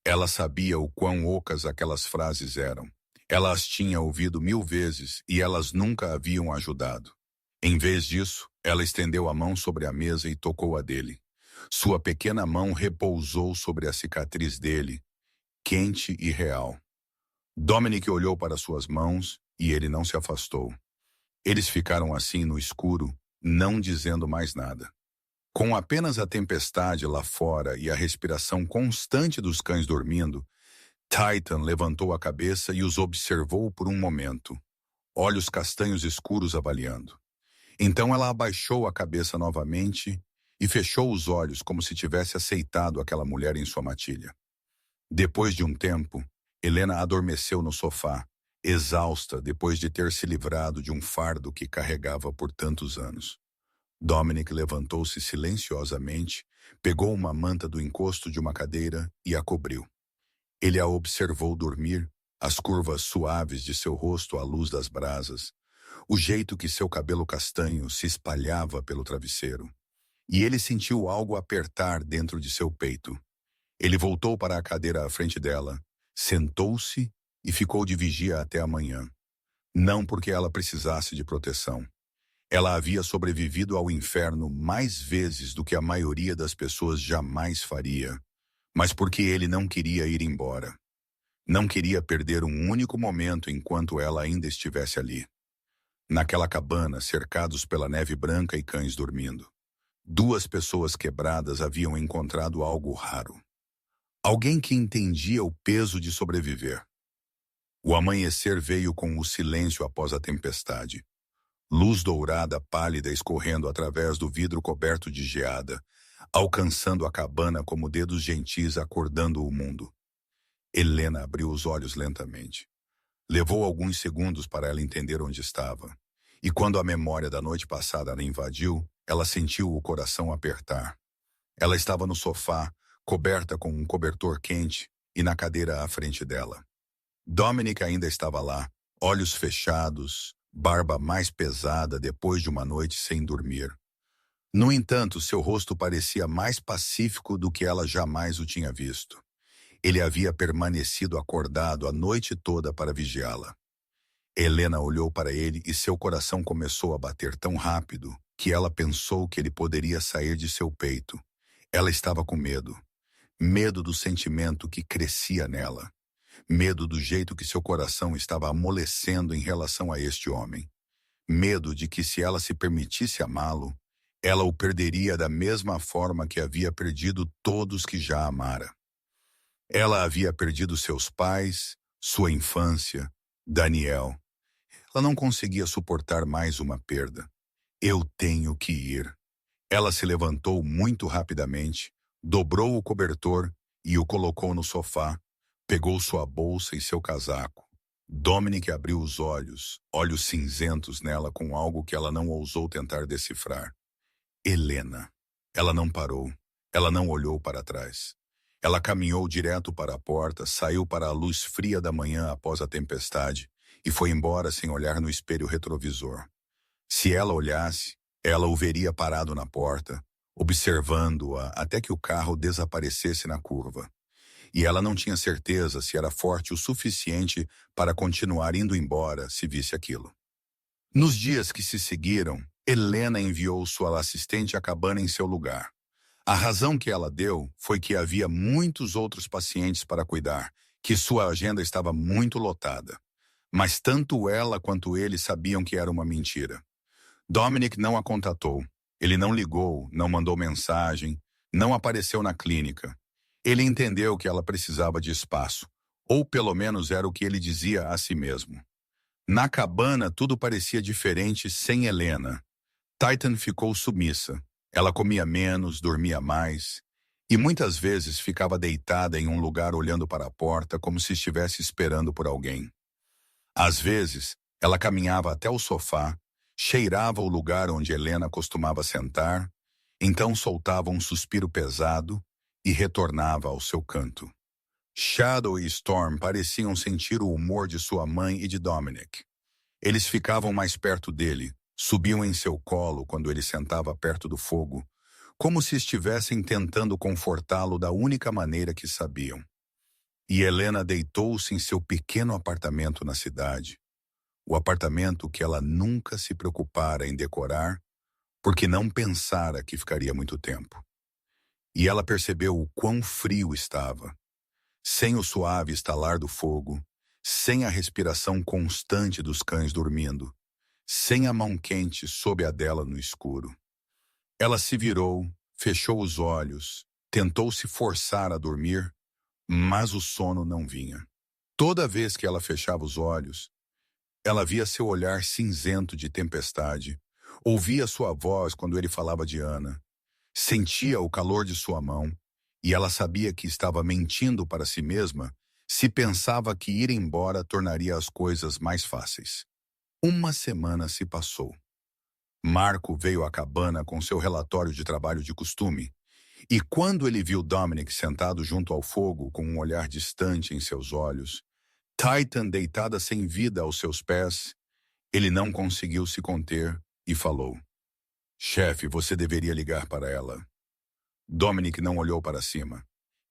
Ela sabia o quão ocas aquelas frases eram. Ela as tinha ouvido 1000 vezes e elas nunca haviam ajudado. Em vez disso, ela estendeu a mão sobre a mesa e tocou a dele. Sua pequena mão repousou sobre a cicatriz dele, quente e real. Dominic olhou para suas mãos e ele não se afastou. Eles ficaram assim no escuro, não dizendo mais nada. Com apenas a tempestade lá fora e a respiração constante dos cães dormindo, Titan levantou a cabeça e os observou por um momento, olhos castanhos escuros avaliando. Então ela abaixou a cabeça novamente e fechou os olhos como se tivesse aceitado aquela mulher em sua matilha. Depois de um tempo, Helena adormeceu no sofá, exausta depois de ter se livrado de um fardo que carregava por tantos anos. Dominic levantou-se silenciosamente, pegou uma manta do encosto de uma cadeira e a cobriu. Ele a observou dormir, as curvas suaves de seu rosto à luz das brasas, o jeito que seu cabelo castanho se espalhava pelo travesseiro. E ele sentiu algo apertar dentro de seu peito. Ele voltou para a cadeira à frente dela, sentou-se e ficou de vigia até amanhã. Não porque ela precisasse de proteção. Ela havia sobrevivido ao inferno mais vezes do que a maioria das pessoas jamais faria, mas porque ele não queria ir embora. Não queria perder um único momento enquanto ela ainda estivesse ali. Naquela cabana, cercados pela neve branca e cães dormindo. 2 pessoas quebradas haviam encontrado algo raro. Alguém que entendia o peso de sobreviver. O amanhecer veio com o silêncio após a tempestade. Luz dourada pálida escorrendo através do vidro coberto de geada, alcançando a cabana como dedos gentis acordando o mundo. Helena abriu os olhos lentamente. Levou alguns segundos para ela entender onde estava. E quando a memória da noite passada a invadiu, ela sentiu o coração apertar. Ela estava no sofá, coberta com um cobertor quente, e na cadeira à frente dela. Dominic ainda estava lá, olhos fechados, barba mais pesada depois de uma noite sem dormir. No entanto, seu rosto parecia mais pacífico do que ela jamais o tinha visto. Ele havia permanecido acordado a noite toda para vigiá-la. Helena olhou para ele e seu coração começou a bater tão rápido que ela pensou que ele poderia sair de seu peito. Ela estava com medo. Medo do sentimento que crescia nela. Medo do jeito que seu coração estava amolecendo em relação a este homem. Medo de que se ela se permitisse amá-lo, ela o perderia da mesma forma que havia perdido todos que já amara. Ela havia perdido seus pais, sua infância, Daniel. Ela não conseguia suportar mais uma perda. Eu tenho que ir. Ela se levantou muito rapidamente, dobrou o cobertor e o colocou no sofá, pegou sua bolsa e seu casaco. Dominic abriu os olhos, olhos cinzentos nela com algo que ela não ousou tentar decifrar. Helena. Ela não parou. Ela não olhou para trás. Ela caminhou direto para a porta, saiu para a luz fria da manhã após a tempestade e foi embora sem olhar no espelho retrovisor. Se ela olhasse, ela o veria parado na porta, observando-a até que o carro desaparecesse na curva. E ela não tinha certeza se era forte o suficiente para continuar indo embora se visse aquilo. Nos dias que se seguiram, Helena enviou sua assistente à cabana em seu lugar. A razão que ela deu foi que havia muitos outros pacientes para cuidar, que sua agenda estava muito lotada. Mas tanto ela quanto ele sabiam que era uma mentira. Dominic não a contatou. Ele não ligou, não mandou mensagem, não apareceu na clínica. Ele entendeu que ela precisava de espaço, ou pelo menos era o que ele dizia a si mesmo. Na cabana, tudo parecia diferente sem Helena. Titan ficou submissa. Ela comia menos, dormia mais, e muitas vezes ficava deitada em um lugar olhando para a porta como se estivesse esperando por alguém. Às vezes, ela caminhava até o sofá, cheirava o lugar onde Helena costumava sentar, então soltava um suspiro pesado e retornava ao seu canto. Shadow e Storm pareciam sentir o humor de sua mãe e de Dominic. Eles ficavam mais perto dele, subiam em seu colo quando ele sentava perto do fogo, como se estivessem tentando confortá-lo da única maneira que sabiam. E Helena deitou-se em seu pequeno apartamento na cidade, o apartamento que ela nunca se preocupara em decorar, porque não pensara que ficaria muito tempo. E ela percebeu o quão frio estava, sem o suave estalar do fogo, sem a respiração constante dos cães dormindo, sem a mão quente sob a dela no escuro. Ela se virou, fechou os olhos, tentou se forçar a dormir, mas o sono não vinha. Toda vez que ela fechava os olhos, ela via seu olhar cinzento de tempestade, ouvia sua voz quando ele falava de Ana, sentia o calor de sua mão, e ela sabia que estava mentindo para si mesma se pensava que ir embora tornaria as coisas mais fáceis. Uma semana se passou. Marco veio à cabana com seu relatório de trabalho de costume, e quando ele viu Dominic sentado junto ao fogo com um olhar distante em seus olhos, Titan deitada sem vida aos seus pés, ele não conseguiu se conter e falou: "Chefe, você deveria ligar para ela." Dominic não olhou para cima.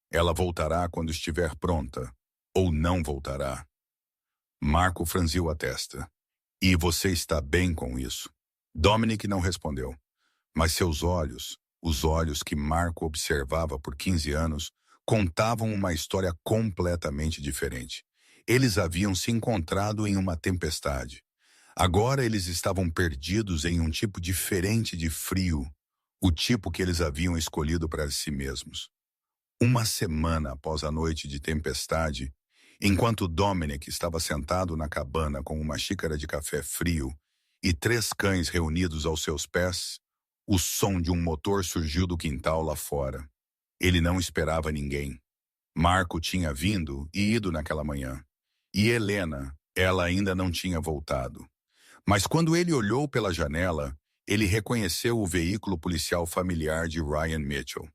"Ela voltará quando estiver pronta, ou não voltará." Marco franziu a testa. "E você está bem com isso?" Dominic não respondeu, mas seus olhos, os olhos que Marco observava por 15 anos, contavam uma história completamente diferente. Eles haviam se encontrado em uma tempestade. Agora eles estavam perdidos em um tipo diferente de frio, o tipo que eles haviam escolhido para si mesmos. Uma semana após a noite de tempestade, enquanto Dominic estava sentado na cabana com uma xícara de café frio e 3 cães reunidos aos seus pés, o som de um motor surgiu do quintal lá fora. Ele não esperava ninguém. Marco tinha vindo e ido naquela manhã. E Helena, ela ainda não tinha voltado. Mas quando ele olhou pela janela, ele reconheceu o veículo policial familiar de Ryan Mitchell.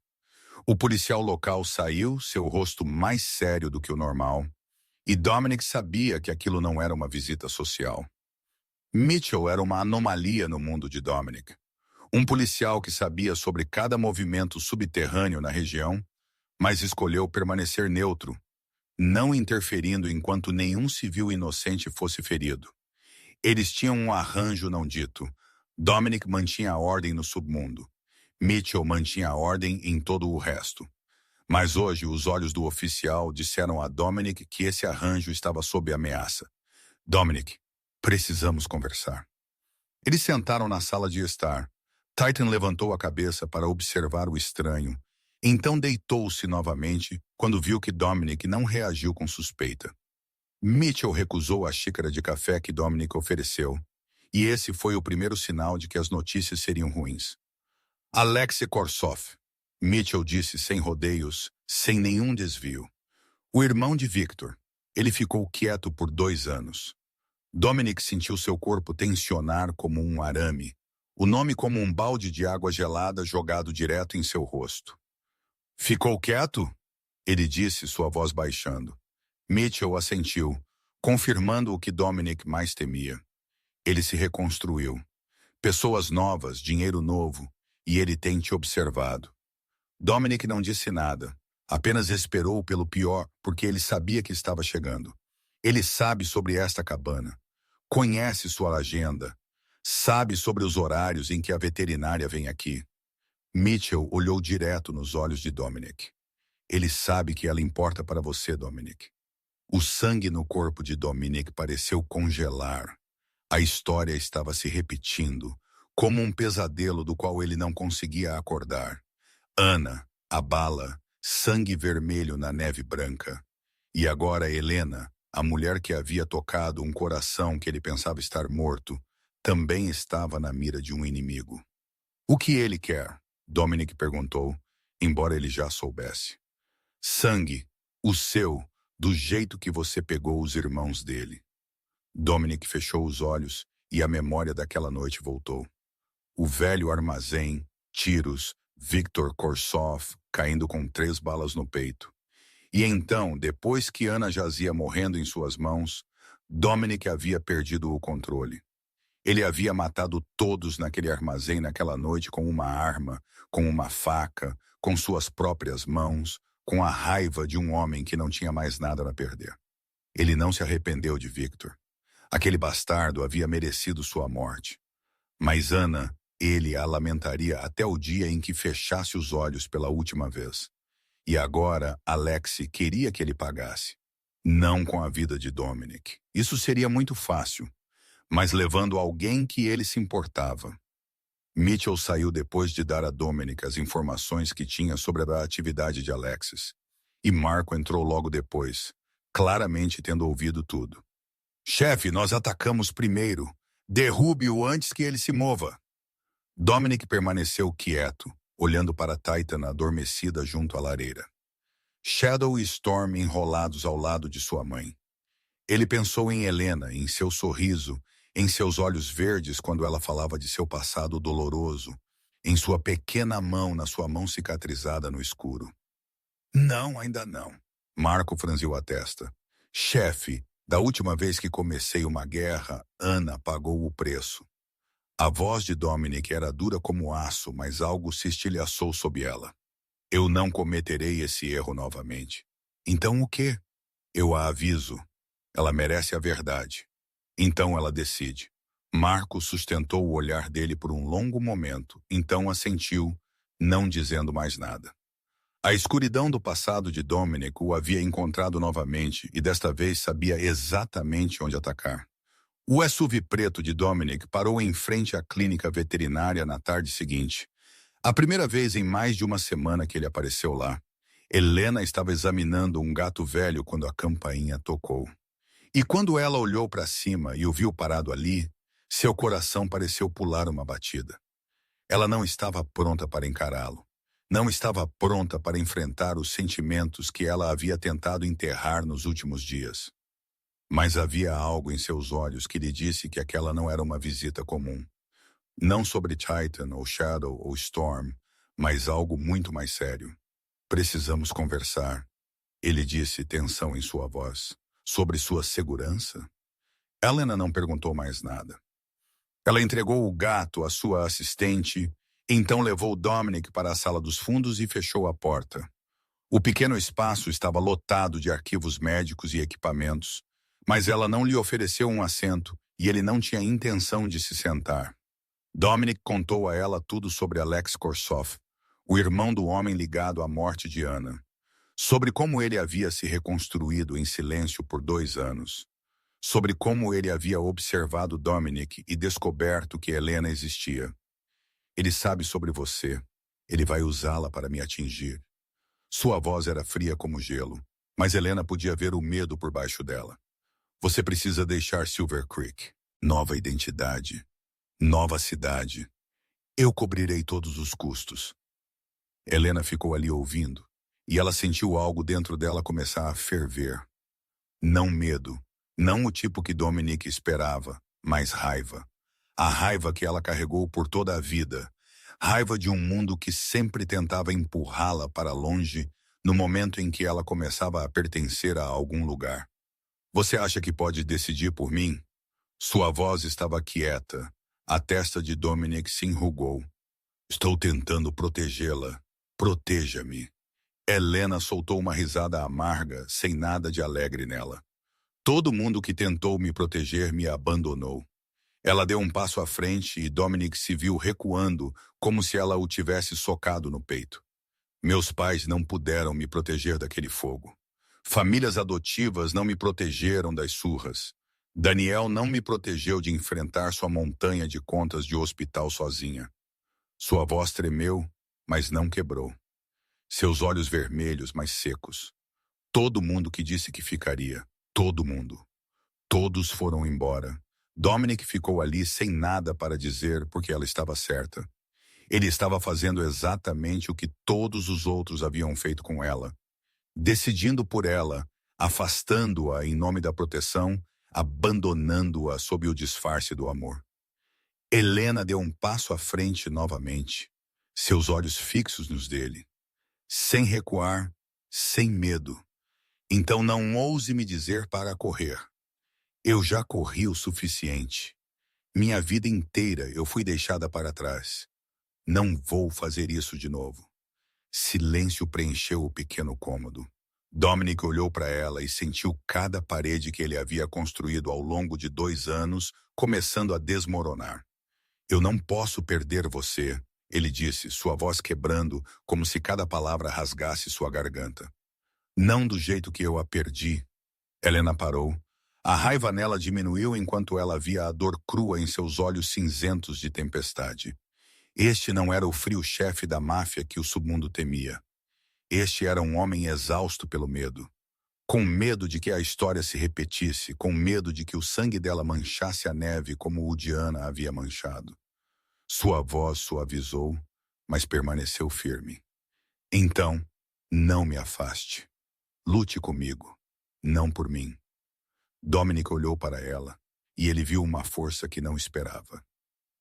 O policial local saiu, seu rosto mais sério do que o normal, e Dominic sabia que aquilo não era uma visita social. Mitchell era uma anomalia no mundo de Dominic. Um policial que sabia sobre cada movimento subterrâneo na região, mas escolheu permanecer neutro, não interferindo enquanto nenhum civil inocente fosse ferido. Eles tinham um arranjo não dito. Dominic mantinha a ordem no submundo. Mitchell mantinha a ordem em todo o resto. Mas hoje os olhos do oficial disseram a Dominic que esse arranjo estava sob ameaça. "Dominic, precisamos conversar." Eles sentaram na sala de estar. Titan levantou a cabeça para observar o estranho. Então deitou-se novamente quando viu que Dominic não reagiu com suspeita. Mitchell recusou a xícara de café que Dominic ofereceu, e esse foi o primeiro sinal de que as notícias seriam ruins. "Alexei Korsov", Mitchell disse sem rodeios, sem nenhum desvio. "O irmão de Victor. Ele ficou quieto por 2 anos." Dominic sentiu seu corpo tensionar como um arame, o nome como um balde de água gelada jogado direto em seu rosto. "Ficou quieto?" ele disse, sua voz baixando. Mitchell assentiu, confirmando o que Dominic mais temia. Ele se reconstruiu. Pessoas novas, dinheiro novo, e ele tem te observado. Dominic não disse nada, apenas esperou pelo pior porque ele sabia que estava chegando. Ele sabe sobre esta cabana, conhece sua agenda, sabe sobre os horários em que a veterinária vem aqui. Mitchell olhou direto nos olhos de Dominic. Ele sabe que ela importa para você, Dominic. O sangue no corpo de Dominic pareceu congelar. A história estava se repetindo, como um pesadelo do qual ele não conseguia acordar. Ana, a bala, sangue vermelho na neve branca. E agora Helena, a mulher que havia tocado um coração que ele pensava estar morto, também estava na mira de um inimigo. O que ele quer? Dominic perguntou, embora ele já soubesse. Sangue, o seu, do jeito que você pegou os irmãos dele. Dominic fechou os olhos e a memória daquela noite voltou. O velho armazém, tiros, Viktor Korsov caindo com 3 balas no peito. E então, depois que Ana jazia morrendo em suas mãos, Dominic havia perdido o controle. Ele havia matado todos naquele armazém naquela noite com uma arma, com uma faca, com suas próprias mãos, com a raiva de um homem que não tinha mais nada a perder. Ele não se arrependeu de Viktor. Aquele bastardo havia merecido sua morte. Mas Ana, ele a lamentaria até o dia em que fechasse os olhos pela última vez. E agora, Alexei queria que ele pagasse. Não com a vida de Dominic. Isso seria muito fácil, mas levando alguém que ele se importava. Mitchell saiu depois de dar a Dominic as informações que tinha sobre a atividade de Alexis. E Marco entrou logo depois, claramente tendo ouvido tudo. Chefe, nós atacamos primeiro. Derrube-o antes que ele se mova. Dominic permaneceu quieto, olhando para Titan adormecida junto à lareira. Shadow e Storm enrolados ao lado de sua mãe. Ele pensou em Helena, em seu sorriso, em seus olhos verdes quando ela falava de seu passado doloroso, em sua pequena mão na sua mão cicatrizada no escuro. Não, ainda não. Marco franziu a testa. Chefe, da última vez que comecei uma guerra, Ana pagou o preço. A voz de Dominic era dura como aço, mas algo se estilhaçou sob ela. Eu não cometerei esse erro novamente. Então o quê? Eu a aviso. Ela merece a verdade. Então ela decide. Marco sustentou o olhar dele por um longo momento, então assentiu, não dizendo mais nada. A escuridão do passado de Dominic o havia encontrado novamente e desta vez sabia exatamente onde atacar. O SUV preto de Dominic parou em frente à clínica veterinária na tarde seguinte. A primeira vez em mais de uma semana que ele apareceu lá. Helena estava examinando um gato velho quando a campainha tocou. E quando ela olhou para cima e o viu parado ali, seu coração pareceu pular uma batida. Ela não estava pronta para encará-lo. Não estava pronta para enfrentar os sentimentos que ela havia tentado enterrar nos últimos dias. Mas havia algo em seus olhos que lhe disse que aquela não era uma visita comum. Não sobre Titan, ou Shadow, ou Storm, mas algo muito mais sério. Precisamos conversar. Ele disse, tensão em sua voz. Sobre sua segurança? Helena não perguntou mais nada. Ela entregou o gato à sua assistente, então levou Dominic para a sala dos fundos e fechou a porta. O pequeno espaço estava lotado de arquivos médicos e equipamentos, mas ela não lhe ofereceu um assento e ele não tinha intenção de se sentar. Dominic contou a ela tudo sobre Alex Korsov, o irmão do homem ligado à morte de Ana. Sobre como ele havia se reconstruído em silêncio por 2 anos. Sobre como ele havia observado Dominic e descoberto que Helena existia. Ele sabe sobre você. Ele vai usá-la para me atingir. Sua voz era fria como gelo, mas Helena podia ver o medo por baixo dela. Você precisa deixar Silver Creek. Nova identidade. Nova cidade. Eu cobrirei todos os custos. Helena ficou ali ouvindo. E ela sentiu algo dentro dela começar a ferver. Não medo, não o tipo que Dominic esperava, mas raiva. A raiva que ela carregou por toda a vida. Raiva de um mundo que sempre tentava empurrá-la para longe no momento em que ela começava a pertencer a algum lugar. Você acha que pode decidir por mim? Sua voz estava quieta. A testa de Dominic se enrugou. Estou tentando protegê-la. Proteja-me. Helena soltou uma risada amarga, sem nada de alegre nela. Todo mundo que tentou me proteger me abandonou. Ela deu um passo à frente e Dominic se viu recuando, como se ela o tivesse socado no peito. Meus pais não puderam me proteger daquele fogo. Famílias adotivas não me protegeram das surras. Daniel não me protegeu de enfrentar sua montanha de contas de hospital sozinha. Sua voz tremeu, mas não quebrou. Seus olhos vermelhos, mas secos. Todo mundo que disse que ficaria. Todo mundo. Todos foram embora. Dominic ficou ali sem nada para dizer porque ela estava certa. Ele estava fazendo exatamente o que todos os outros haviam feito com ela. Decidindo por ela, afastando-a em nome da proteção, abandonando-a sob o disfarce do amor. Helena deu um passo à frente novamente, seus olhos fixos nos dele. Sem recuar, sem medo. Então não ouse me dizer para correr. Eu já corri o suficiente. Minha vida inteira eu fui deixada para trás. Não vou fazer isso de novo. Silêncio preencheu o pequeno cômodo. Dominic olhou para ela e sentiu cada parede que ele havia construído ao longo de 2 anos começando a desmoronar. Eu não posso perder você, ele disse, sua voz quebrando como se cada palavra rasgasse sua garganta. Não do jeito que eu a perdi. Helena parou. A raiva nela diminuiu enquanto ela via a dor crua em seus olhos cinzentos de tempestade. Este não era o frio chefe da máfia que o submundo temia. Este era um homem exausto pelo medo. Com medo de que a história se repetisse, com medo de que o sangue dela manchasse a neve como o de Ana havia manchado. Sua voz suavizou, mas permaneceu firme. Então, não me afaste. Lute comigo, não por mim. Dominic olhou para ela, e ele viu uma força que não esperava.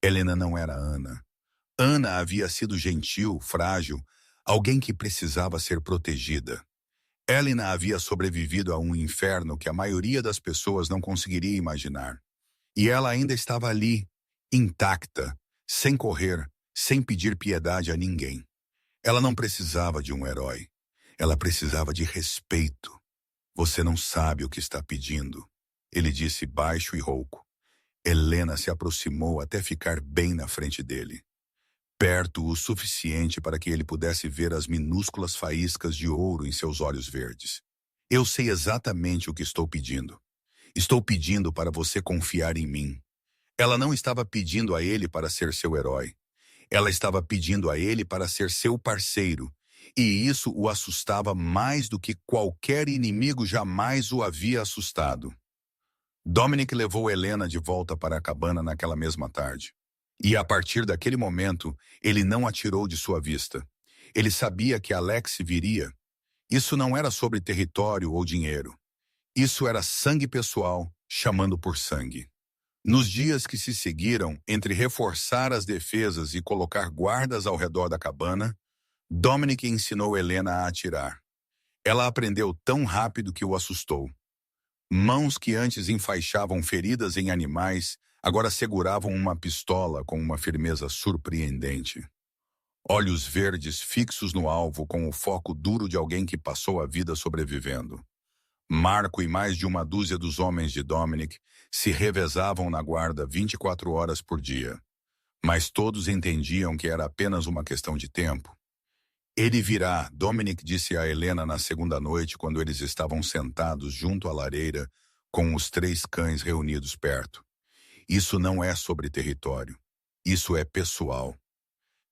Helena não era Ana. Ana havia sido gentil, frágil, alguém que precisava ser protegida. Helena havia sobrevivido a um inferno que a maioria das pessoas não conseguiria imaginar. E ela ainda estava ali, intacta, sem correr, sem pedir piedade a ninguém. Ela não precisava de um herói. Ela precisava de respeito. Você não sabe o que está pedindo, ele disse baixo e rouco. Helena se aproximou até ficar bem na frente dele. Perto o suficiente para que ele pudesse ver as minúsculas faíscas de ouro em seus olhos verdes. Eu sei exatamente o que estou pedindo. Estou pedindo para você confiar em mim. Ela não estava pedindo a ele para ser seu herói. Ela estava pedindo a ele para ser seu parceiro. E isso o assustava mais do que qualquer inimigo jamais o havia assustado. Dominic levou Helena de volta para a cabana naquela mesma tarde. E a partir daquele momento, ele não a tirou de sua vista. Ele sabia que Alex viria. Isso não era sobre território ou dinheiro. Isso era sangue pessoal, chamando por sangue. Nos dias que se seguiram, entre reforçar as defesas e colocar guardas ao redor da cabana, Dominic ensinou Helena a atirar. Ela aprendeu tão rápido que o assustou. Mãos que antes enfaixavam feridas em animais, agora seguravam uma pistola com uma firmeza surpreendente. Olhos verdes fixos no alvo com o foco duro de alguém que passou a vida sobrevivendo. Marco e mais de uma dúzia dos homens de Dominic se revezavam na guarda 24 horas por dia. Mas todos entendiam que era apenas uma questão de tempo. Ele virá, Dominic disse a Helena na segunda noite quando eles estavam sentados junto à lareira com os 3 cães reunidos perto. Isso não é sobre território. Isso é pessoal.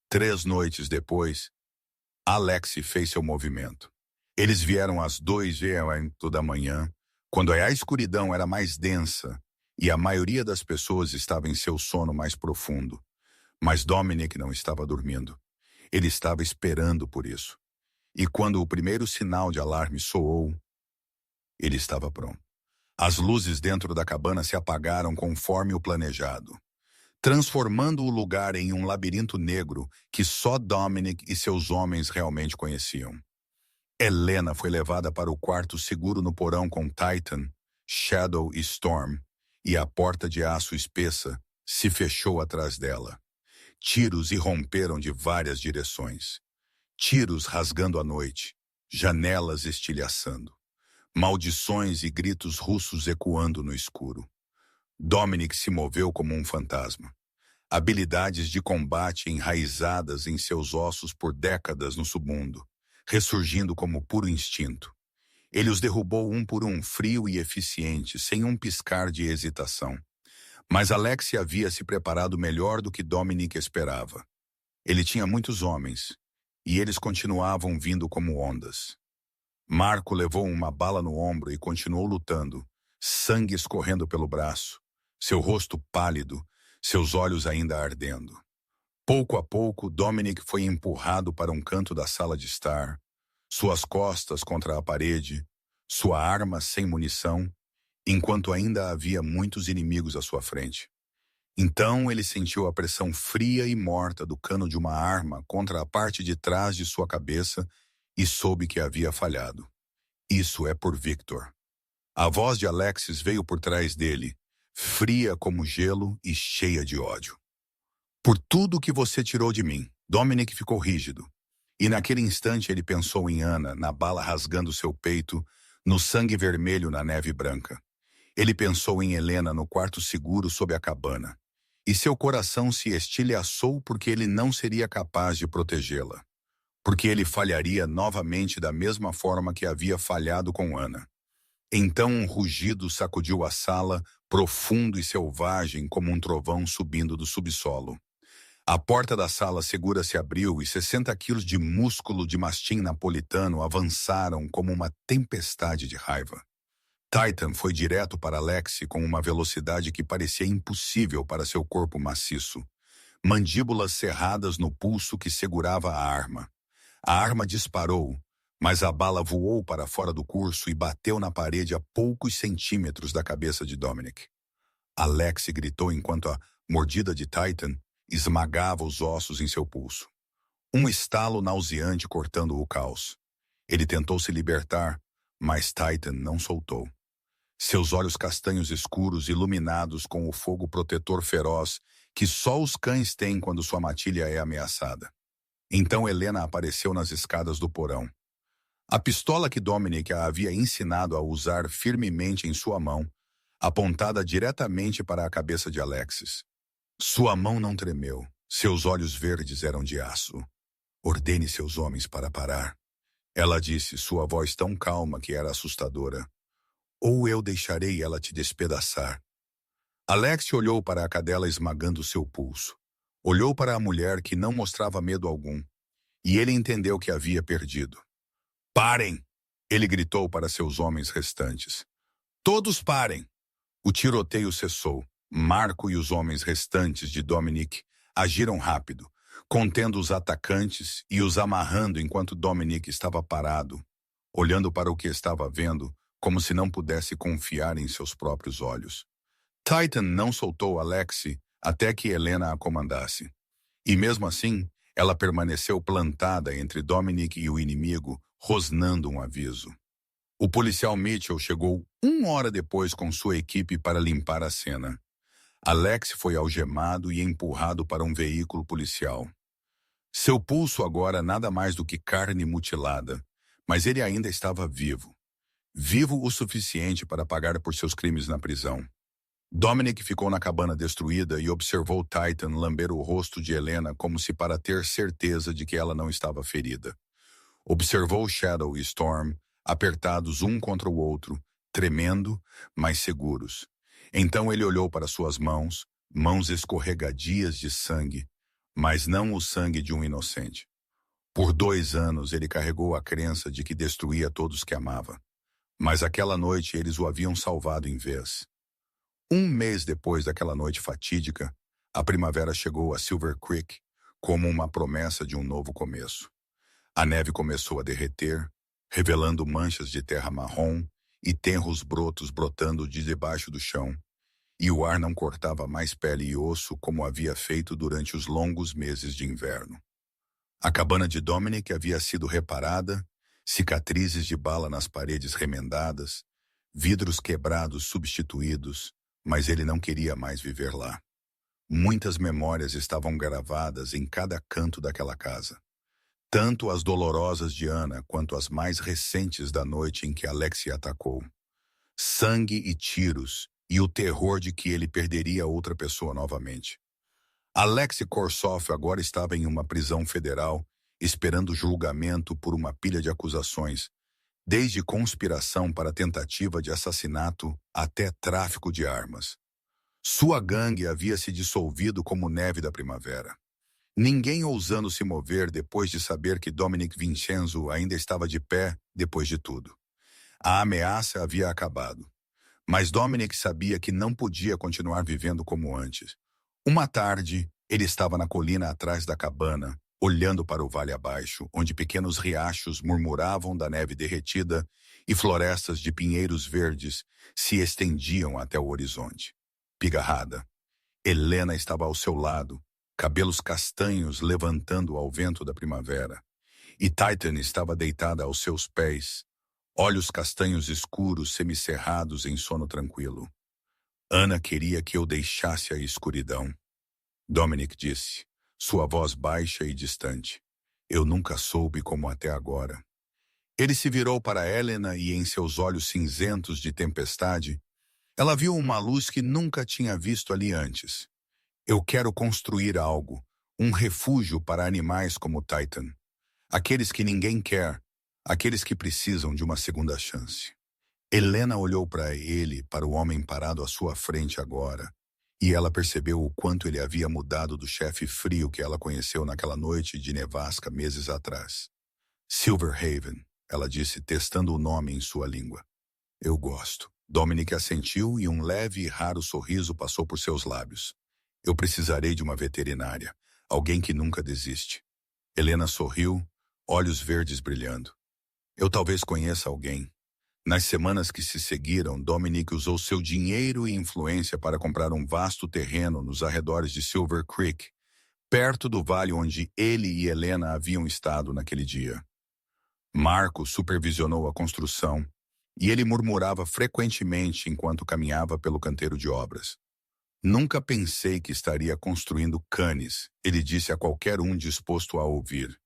3 noites depois, Alex fez seu movimento. Eles vieram às 2h da manhã, quando a escuridão era mais densa e a maioria das pessoas estava em seu sono mais profundo. Mas Dominic não estava dormindo. Ele estava esperando por isso. E quando o primeiro sinal de alarme soou, ele estava pronto. As luzes dentro da cabana se apagaram conforme o planejado, transformando o lugar em um labirinto negro que só Dominic e seus homens realmente conheciam. Helena foi levada para o quarto seguro no porão com Titan, Shadow e Storm, e a porta de aço espessa se fechou atrás dela. Tiros irromperam de várias direções. Tiros rasgando a noite, janelas estilhaçando, maldições e gritos russos ecoando no escuro. Dominic se moveu como um fantasma. Habilidades de combate enraizadas em seus ossos por décadas no submundo, ressurgindo como puro instinto. Ele os derrubou um por um, frio e eficiente, sem um piscar de hesitação. Mas Alex havia se preparado melhor do que Dominic esperava. Ele tinha muitos homens, e eles continuavam vindo como ondas. Marco levou uma bala no ombro e continuou lutando, sangue escorrendo pelo braço, seu rosto pálido, seus olhos ainda ardendo. Pouco a pouco, Dominic foi empurrado para um canto da sala de estar, suas costas contra a parede, sua arma sem munição, enquanto ainda havia muitos inimigos à sua frente. Então ele sentiu a pressão fria e morta do cano de uma arma contra a parte de trás de sua cabeça e soube que havia falhado. Isso é por Victor. A voz de Alexis veio por trás dele, fria como gelo e cheia de ódio. Por tudo que você tirou de mim, Dominic ficou rígido. E naquele instante ele pensou em Ana, na bala rasgando seu peito, no sangue vermelho na neve branca. Ele pensou em Helena no quarto seguro sob a cabana. E seu coração se estilhaçou porque ele não seria capaz de protegê-la. Porque ele falharia novamente da mesma forma que havia falhado com Ana. Então um rugido sacudiu a sala, profundo e selvagem como um trovão subindo do subsolo. A porta da sala segura se abriu e 60 quilos de músculo de mastim napolitano avançaram como uma tempestade de raiva. Titan foi direto para Alexi com uma velocidade que parecia impossível para seu corpo maciço. Mandíbulas cerradas no pulso que segurava a arma. A arma disparou, mas a bala voou para fora do curso e bateu na parede a poucos centímetros da cabeça de Dominic. Alexi gritou enquanto a mordida de Titan esmagava os ossos em seu pulso. Um estalo nauseante cortando o caos. Ele tentou se libertar, mas Titan não soltou. Seus olhos castanhos escuros iluminados com o fogo protetor feroz que só os cães têm quando sua matilha é ameaçada. Então Helena apareceu nas escadas do porão. A pistola que Dominic a havia ensinado a usar firmemente em sua mão, apontada diretamente para a cabeça de Alexis. Sua mão não tremeu. Seus olhos verdes eram de aço. Ordene seus homens para parar. Ela disse, sua voz tão calma que era assustadora. Ou eu deixarei ela te despedaçar. Alex olhou para a cadela esmagando seu pulso. Olhou para a mulher que não mostrava medo algum. E ele entendeu que havia perdido. Parem! Ele gritou para seus homens restantes. Todos parem! O tiroteio cessou. Marco e os homens restantes de Dominic agiram rápido, contendo os atacantes e os amarrando enquanto Dominic estava parado, olhando para o que estava vendo, como se não pudesse confiar em seus próprios olhos. Titan não soltou Alexi até que Helena a comandasse. E mesmo assim, ela permaneceu plantada entre Dominic e o inimigo, rosnando um aviso. O policial Mitchell chegou 1 hora depois com sua equipe para limpar a cena. Alex foi algemado e empurrado para um veículo policial. Seu pulso agora nada mais do que carne mutilada, mas ele ainda estava vivo. Vivo o suficiente para pagar por seus crimes na prisão. Dominic ficou na cabana destruída e observou Titan lamber o rosto de Helena como se para ter certeza de que ela não estava ferida. Observou Shadow e Storm, apertados um contra o outro, tremendo, mas seguros. Então ele olhou para suas mãos, mãos escorregadias de sangue, mas não o sangue de um inocente. Por 2 anos ele carregou a crença de que destruía todos que amava. Mas aquela noite eles o haviam salvado em vez. 1 mês depois daquela noite fatídica, a primavera chegou a Silver Creek como uma promessa de um novo começo. A neve começou a derreter, revelando manchas de terra marrom e tenros brotos brotando de debaixo do chão, e o ar não cortava mais pele e osso como havia feito durante os longos meses de inverno. A cabana de Dominic havia sido reparada, cicatrizes de bala nas paredes remendadas, vidros quebrados substituídos, mas ele não queria mais viver lá. Muitas memórias estavam gravadas em cada canto daquela casa. Tanto as dolorosas de Ana quanto as mais recentes da noite em que Alexei atacou. Sangue e tiros, e o terror de que ele perderia outra pessoa novamente. Alexei Korsov agora estava em uma prisão federal, esperando julgamento por uma pilha de acusações, desde conspiração para tentativa de assassinato até tráfico de armas. Sua gangue havia se dissolvido como neve da primavera. Ninguém ousando se mover depois de saber que Dominic Vincenzo ainda estava de pé depois de tudo. A ameaça havia acabado. Mas Dominic sabia que não podia continuar vivendo como antes. Uma tarde, ele estava na colina atrás da cabana, olhando para o vale abaixo, onde pequenos riachos murmuravam da neve derretida e florestas de pinheiros verdes se estendiam até o horizonte. Pigarrada. Helena estava ao seu lado, cabelos castanhos levantando ao vento da primavera. E Titan estava deitada aos seus pés, olhos castanhos escuros semicerrados em sono tranquilo. Ana queria que eu deixasse a escuridão. Dominic disse, sua voz baixa e distante. Eu nunca soube como até agora. Ele se virou para Helena e em seus olhos cinzentos de tempestade, ela viu uma luz que nunca tinha visto ali antes. Eu quero construir algo, um refúgio para animais como Titan. Aqueles que ninguém quer, aqueles que precisam de uma segunda chance. Helena olhou para ele, para o homem parado à sua frente agora, e ela percebeu o quanto ele havia mudado do chefe frio que ela conheceu naquela noite de nevasca meses atrás. Silverhaven, ela disse, testando o nome em sua língua. Eu gosto. Dominic assentiu e um leve e raro sorriso passou por seus lábios. Eu precisarei de uma veterinária, alguém que nunca desiste. Helena sorriu, olhos verdes brilhando. Eu talvez conheça alguém. Nas semanas que se seguiram, Dominic usou seu dinheiro e influência para comprar um vasto terreno nos arredores de Silver Creek, perto do vale onde ele e Helena haviam estado naquele dia. Marco supervisionou a construção, e ele murmurava frequentemente enquanto caminhava pelo canteiro de obras. Nunca pensei que estaria construindo canes, ele disse a qualquer um disposto a ouvir.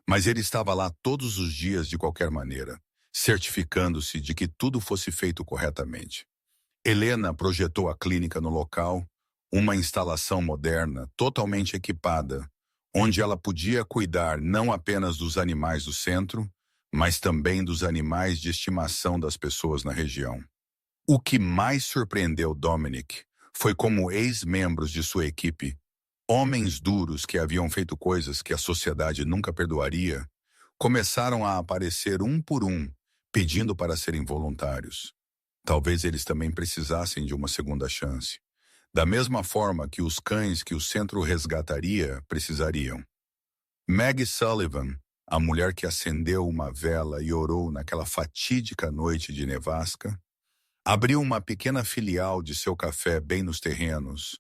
Mas ele estava lá todos os dias de qualquer maneira, certificando-se de que tudo fosse feito corretamente. Helena projetou a clínica no local, uma instalação moderna, totalmente equipada, onde ela podia cuidar não apenas dos animais do centro, mas também dos animais de estimação das pessoas na região. O que mais surpreendeu Dominic foi como ex-membros de sua equipe, homens duros que haviam feito coisas que a sociedade nunca perdoaria, começaram a aparecer um por um, pedindo para serem voluntários. Talvez eles também precisassem de uma segunda chance, da mesma forma que os cães que o centro resgataria precisariam. Maggie Sullivan, a mulher que acendeu uma vela e orou naquela fatídica noite de nevasca, abriu uma pequena filial de seu café bem nos terrenos,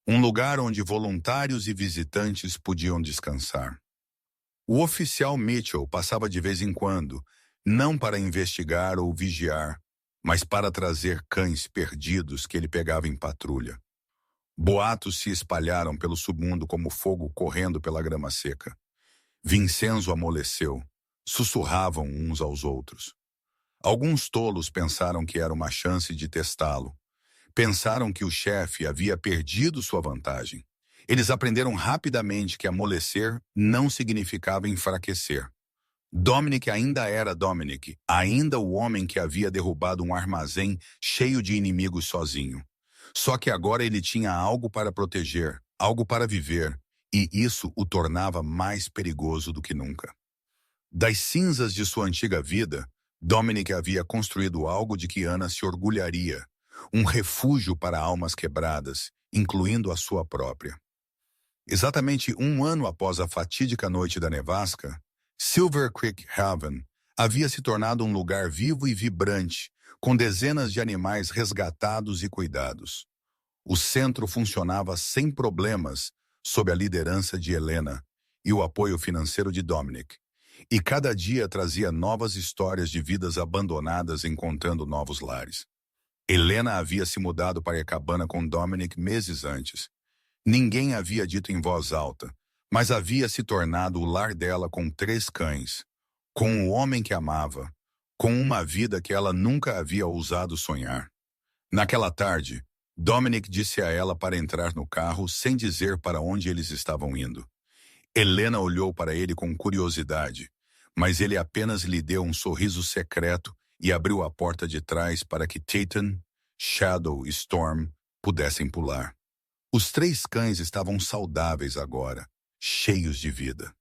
um lugar onde voluntários e visitantes podiam descansar. O oficial Mitchell passava de vez em quando, não para investigar ou vigiar, mas para trazer cães perdidos que ele pegava em patrulha. Boatos se espalharam pelo submundo como fogo correndo pela grama seca. Vincenzo amoleceu. Sussurravam uns aos outros. Alguns tolos pensaram que era uma chance de testá-lo. Pensaram que o chefe havia perdido sua vantagem. Eles aprenderam rapidamente que amolecer não significava enfraquecer. Dominic ainda era Dominic, ainda o homem que havia derrubado um armazém cheio de inimigos sozinho. Só que agora ele tinha algo para proteger, algo para viver, e isso o tornava mais perigoso do que nunca. Das cinzas de sua antiga vida, Dominic havia construído algo de que Ana se orgulharia, um refúgio para almas quebradas, incluindo a sua própria. Exatamente um ano após a fatídica noite da nevasca, Silver Creek Haven havia se tornado um lugar vivo e vibrante, com dezenas de animais resgatados e cuidados. O centro funcionava sem problemas sob a liderança de Helena e o apoio financeiro de Dominic, e cada dia trazia novas histórias de vidas abandonadas encontrando novos lares. Helena havia se mudado para a cabana com Dominic meses antes. Ninguém havia dito em voz alta, mas havia se tornado o lar dela com 3 cães, com o homem que amava, com uma vida que ela nunca havia ousado sonhar. Naquela tarde, Dominic disse a ela para entrar no carro sem dizer para onde eles estavam indo. Helena olhou para ele com curiosidade, mas ele apenas lhe deu um sorriso secreto e abriu a porta de trás para que Titan, Shadow e Storm pudessem pular. Os 3 cães estavam saudáveis agora, cheios de vida.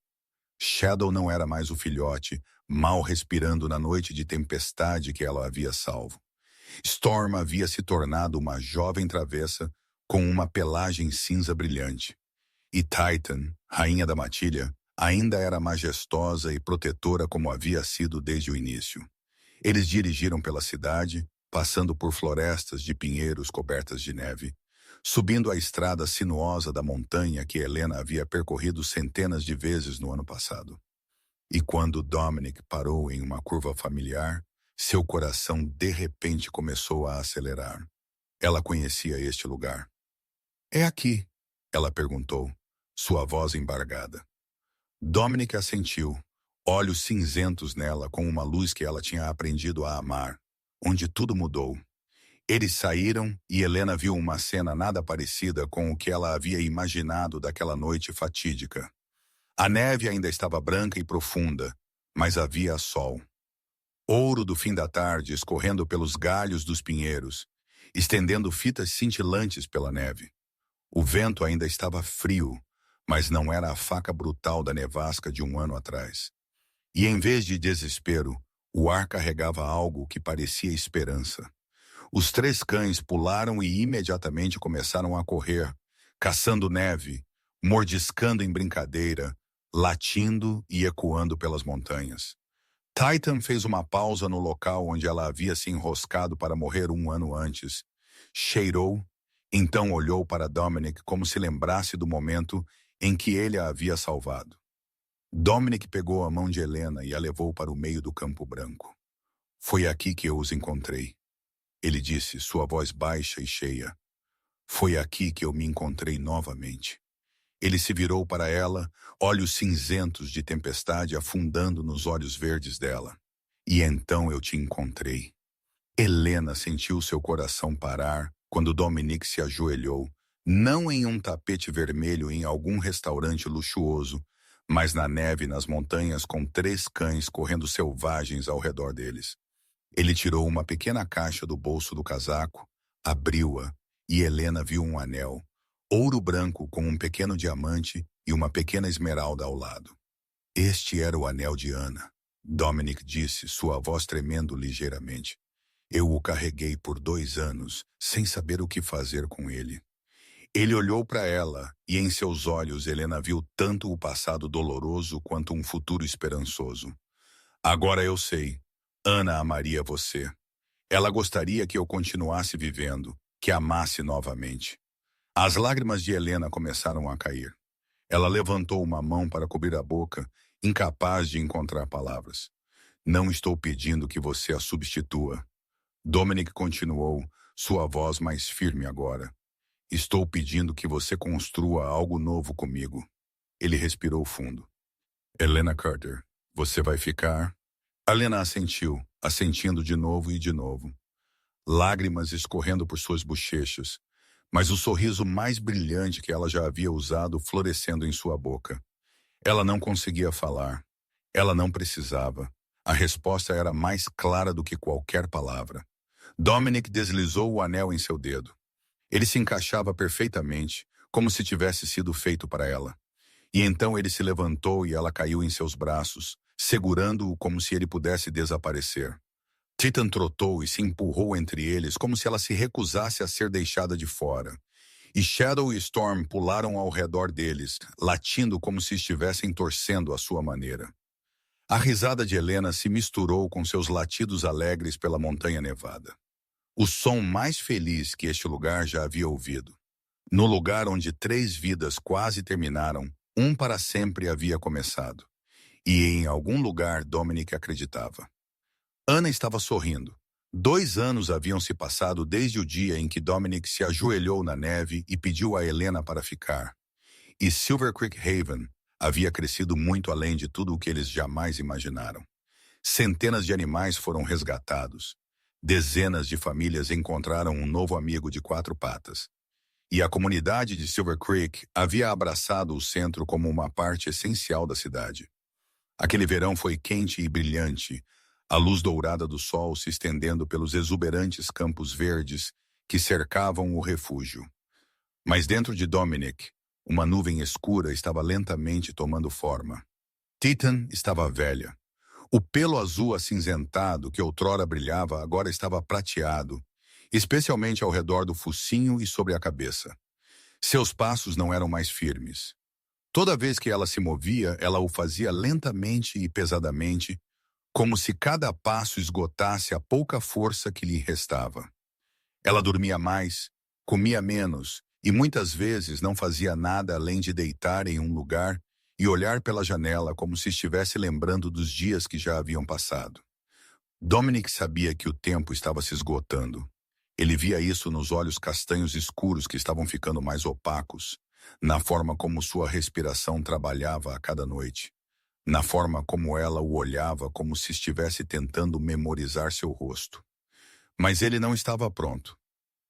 Shadow não era mais o filhote, mal respirando na noite de tempestade que ela havia salvo. Storm havia se tornado uma jovem travessa com uma pelagem cinza brilhante. E Titan, rainha da matilha, ainda era majestosa e protetora como havia sido desde o início. Eles dirigiram pela cidade, passando por florestas de pinheiros cobertas de neve, subindo a estrada sinuosa da montanha que Helena havia percorrido centenas de vezes no ano passado. E quando Dominic parou em uma curva familiar, seu coração de repente começou a acelerar. Ela conhecia este lugar. "É aqui?" ela perguntou, sua voz embargada. Dominic assentiu, olhos cinzentos nela com uma luz que ela tinha aprendido a amar, onde tudo mudou. Eles saíram e Helena viu uma cena nada parecida com o que ela havia imaginado daquela noite fatídica. A neve ainda estava branca e profunda, mas havia sol. Ouro do fim da tarde escorrendo pelos galhos dos pinheiros, estendendo fitas cintilantes pela neve. O vento ainda estava frio, mas não era a faca brutal da nevasca de um ano atrás. E em vez de desespero, o ar carregava algo que parecia esperança. Os 3 cães pularam e imediatamente começaram a correr, caçando neve, mordiscando em brincadeira, latindo e ecoando pelas montanhas. Titan fez uma pausa no local onde ela havia se enroscado para morrer um ano antes. Cheirou, então olhou para Dominic como se lembrasse do momento em que ele a havia salvado. Dominic pegou a mão de Helena e a levou para o meio do campo branco. "Foi aqui que eu os encontrei", ele disse, sua voz baixa e cheia. "Foi aqui que eu me encontrei novamente." Ele se virou para ela, olhos cinzentos de tempestade afundando nos olhos verdes dela. "E então eu te encontrei." Helena sentiu seu coração parar quando Dominic se ajoelhou, não em um tapete vermelho em algum restaurante luxuoso, mas na neve nas montanhas com 3 cães correndo selvagens ao redor deles. Ele tirou uma pequena caixa do bolso do casaco, abriu-a e Helena viu um anel, ouro branco com um pequeno diamante e uma pequena esmeralda ao lado. "Este era o anel de Ana", Dominic disse, sua voz tremendo ligeiramente. "Eu o carreguei por 2 anos, sem saber o que fazer com ele." Ele olhou para ela e em seus olhos Helena viu tanto o passado doloroso quanto um futuro esperançoso. "Agora eu sei. Ana amaria você. Ela gostaria que eu continuasse vivendo, que amasse novamente." As lágrimas de Helena começaram a cair. Ela levantou uma mão para cobrir a boca, incapaz de encontrar palavras. "Não estou pedindo que você a substitua." Dominic continuou, sua voz mais firme agora. "Estou pedindo que você construa algo novo comigo." Ele respirou fundo. "Helena Carter, você vai ficar?" Helena assentiu, assentindo de novo e de novo. Lágrimas escorrendo por suas bochechas, mas o sorriso mais brilhante que ela já havia usado florescendo em sua boca. Ela não conseguia falar. Ela não precisava. A resposta era mais clara do que qualquer palavra. Dominic deslizou o anel em seu dedo. Ele se encaixava perfeitamente, como se tivesse sido feito para ela. E então ele se levantou e ela caiu em seus braços, segurando-o como se ele pudesse desaparecer. Titan trotou e se empurrou entre eles como se ela se recusasse a ser deixada de fora. E Shadow e Storm pularam ao redor deles, latindo como se estivessem torcendo à sua maneira. A risada de Helena se misturou com seus latidos alegres pela montanha nevada. O som mais feliz que este lugar já havia ouvido. No lugar onde 3 vidas quase terminaram, um para sempre havia começado. E em algum lugar Dominic acreditava. Ana estava sorrindo, 2 anos haviam se passado desde o dia em que Dominic se ajoelhou na neve e pediu a Helena para ficar. E Silver Creek Haven havia crescido muito além de tudo o que eles jamais imaginaram. Centenas de animais foram resgatados. Dezenas de famílias encontraram um novo amigo de 4 patas. E a comunidade de Silver Creek havia abraçado o centro como uma parte essencial da cidade. Aquele verão foi quente e brilhante, a luz dourada do sol se estendendo pelos exuberantes campos verdes que cercavam o refúgio. Mas dentro de Dominic, uma nuvem escura estava lentamente tomando forma. Titan estava velha. O pelo azul acinzentado que outrora brilhava agora estava prateado, especialmente ao redor do focinho e sobre a cabeça. Seus passos não eram mais firmes. Toda vez que ela se movia, ela o fazia lentamente e pesadamente, como se cada passo esgotasse a pouca força que lhe restava. Ela dormia mais, comia menos e muitas vezes não fazia nada além de deitar em um lugar e olhar pela janela como se estivesse lembrando dos dias que já haviam passado. Dominic sabia que o tempo estava se esgotando. Ele via isso nos olhos castanhos escuros que estavam ficando mais opacos, na forma como sua respiração trabalhava a cada noite, na forma como ela o olhava como se estivesse tentando memorizar seu rosto. Mas ele não estava pronto.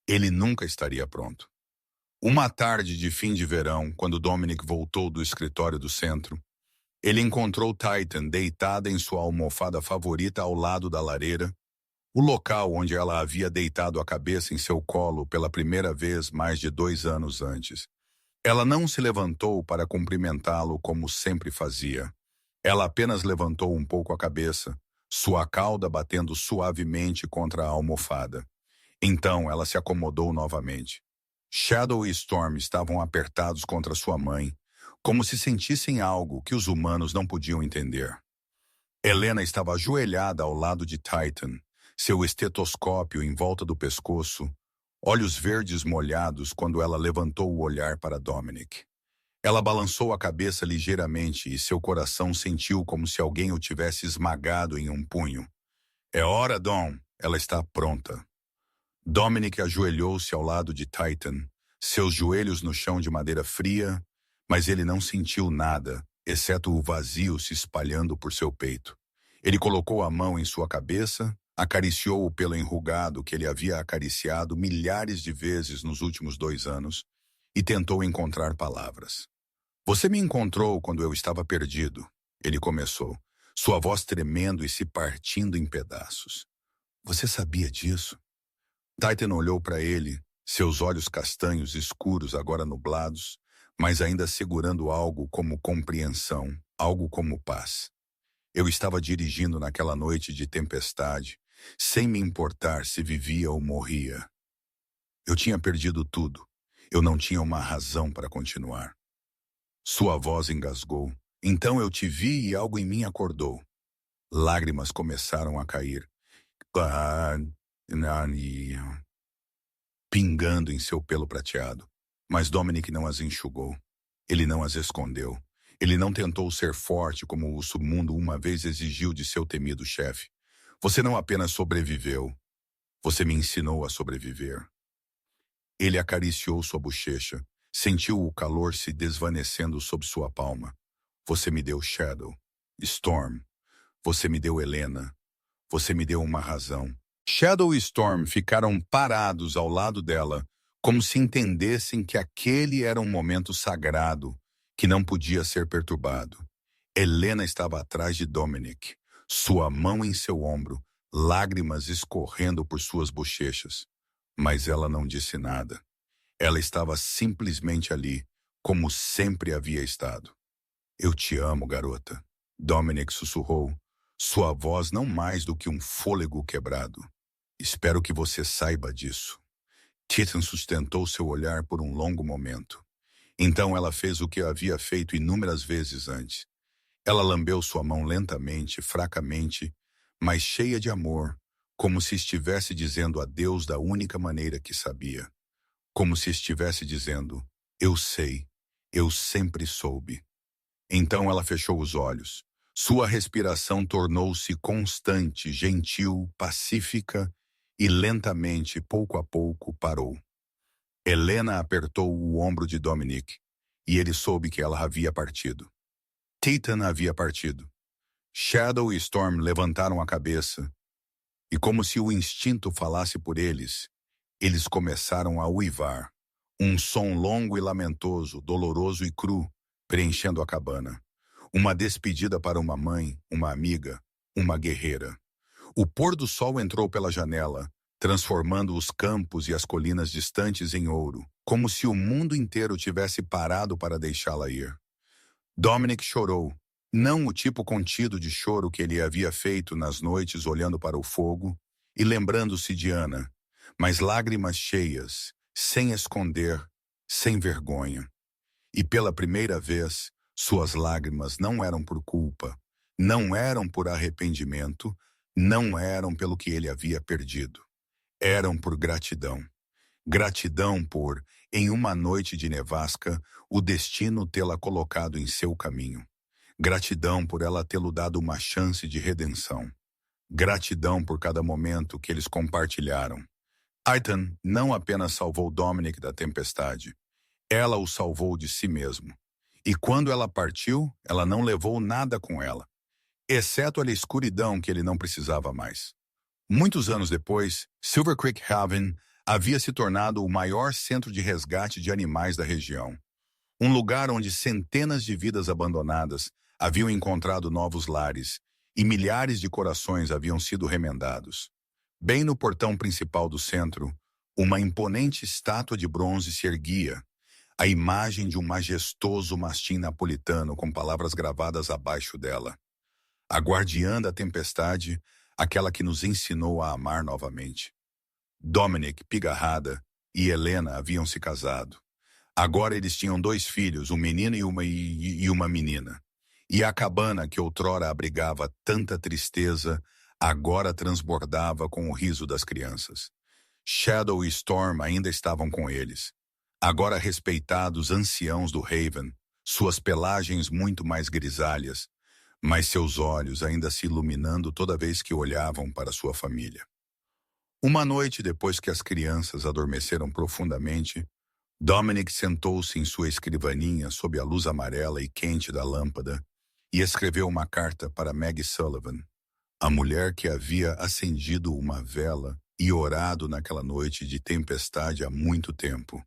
Ele nunca estaria pronto. Uma tarde de fim de verão, quando Dominic voltou do escritório do centro, ele encontrou Titan deitada em sua almofada favorita ao lado da lareira, o local onde ela havia deitado a cabeça em seu colo pela primeira vez mais de 2 anos antes. Ela não se levantou para cumprimentá-lo como sempre fazia. Ela apenas levantou um pouco a cabeça, sua cauda batendo suavemente contra a almofada. Então ela se acomodou novamente. Shadow e Storm estavam apertados contra sua mãe, como se sentissem algo que os humanos não podiam entender. Helena estava ajoelhada ao lado de Titan, seu estetoscópio em volta do pescoço, olhos verdes molhados quando ela levantou o olhar para Dominic. Ela balançou a cabeça ligeiramente e seu coração sentiu como se alguém o tivesse esmagado em um punho. É hora, Dom. Ela está pronta. Dominic ajoelhou-se ao lado de Titan, seus joelhos no chão de madeira fria, mas ele não sentiu nada, exceto o vazio se espalhando por seu peito. Ele colocou a mão em sua cabeça, acariciou o pelo enrugado que ele havia acariciado milhares de vezes nos últimos 2 anos e tentou encontrar palavras. Você me encontrou quando eu estava perdido, ele começou, sua voz tremendo e se partindo em pedaços. Você sabia disso? Titan olhou para ele, seus olhos castanhos escuros agora nublados, mas ainda segurando algo como compreensão, algo como paz. Eu estava dirigindo naquela noite de tempestade, sem me importar se vivia ou morria. Eu tinha perdido tudo. Eu não tinha uma razão para continuar. Sua voz engasgou. Então eu te vi e algo em mim acordou. Lágrimas começaram a cair. Pingando em seu pelo prateado. Mas Dominic não as enxugou. Ele não as escondeu. Ele não tentou ser forte como o submundo uma vez exigiu de seu temido chefe. Você não apenas sobreviveu. Você me ensinou a sobreviver. Ele acariciou sua bochecha. Sentiu o calor se desvanecendo sob sua palma. Você me deu Shadow. Storm. Você me deu Helena. Você me deu uma razão. Shadow e Storm ficaram parados ao lado dela, como se entendessem que aquele era um momento sagrado, que não podia ser perturbado. Helena estava atrás de Dominic, sua mão em seu ombro, lágrimas escorrendo por suas bochechas. Mas ela não disse nada. Ela estava simplesmente ali, como sempre havia estado. Eu te amo, garota. Dominic sussurrou, sua voz não mais do que um fôlego quebrado. Espero que você saiba disso. Titan sustentou seu olhar por um longo momento. Então ela fez o que havia feito inúmeras vezes antes. Ela lambeu sua mão lentamente, fracamente, mas cheia de amor, como se estivesse dizendo adeus da única maneira que sabia. Como se estivesse dizendo, eu sei, eu sempre soube. Então ela fechou os olhos. Sua respiração tornou-se constante, gentil, pacífica e lentamente, pouco a pouco, parou. Helena apertou o ombro de Dominic, e ele soube que ela havia partido. Titan havia partido. Shadow e Storm levantaram a cabeça, e como se o instinto falasse por eles começaram a uivar. Um som longo e lamentoso, doloroso e cru, preenchendo a cabana. Uma despedida para uma mãe, uma amiga, uma guerreira. O pôr do sol entrou pela janela, transformando os campos e as colinas distantes em ouro, como se o mundo inteiro tivesse parado para deixá-la ir. Dominic chorou, não o tipo contido de choro que ele havia feito nas noites olhando para o fogo e lembrando-se de Ana, mas lágrimas cheias, sem esconder, sem vergonha. E pela primeira vez, suas lágrimas não eram por culpa, não eram por arrependimento, não eram pelo que ele havia perdido. Eram por gratidão. Gratidão por, em uma noite de nevasca, o destino tê-la colocado em seu caminho. Gratidão por ela tê-lo dado uma chance de redenção. Gratidão por cada momento que eles compartilharam. Titan não apenas salvou Dominic da tempestade, ela o salvou de si mesmo. E quando ela partiu, ela não levou nada com ela, exceto a escuridão que ele não precisava mais. Muitos anos depois, Silver Creek Haven havia se tornado o maior centro de resgate de animais da região. Um lugar onde centenas de vidas abandonadas haviam encontrado novos lares e milhares de corações haviam sido remendados. Bem no portão principal do centro, uma imponente estátua de bronze se erguia, a imagem de um majestoso mastim napolitano com palavras gravadas abaixo dela. A guardiã da tempestade, aquela que nos ensinou a amar novamente. Dominic, pigarrada, e Helena haviam se casado. Agora eles tinham 2 filhos, um menino e uma menina. E a cabana que outrora abrigava tanta tristeza, agora transbordava com o riso das crianças. Shadow e Storm ainda estavam com eles. Agora respeitados anciãos do Haven, suas pelagens muito mais grisalhas, mas seus olhos ainda se iluminando toda vez que olhavam para sua família. Uma noite depois que as crianças adormeceram profundamente, Dominic sentou-se em sua escrivaninha sob a luz amarela e quente da lâmpada e escreveu uma carta para Maggie Sullivan, a mulher que havia acendido uma vela e orado naquela noite de tempestade há muito tempo.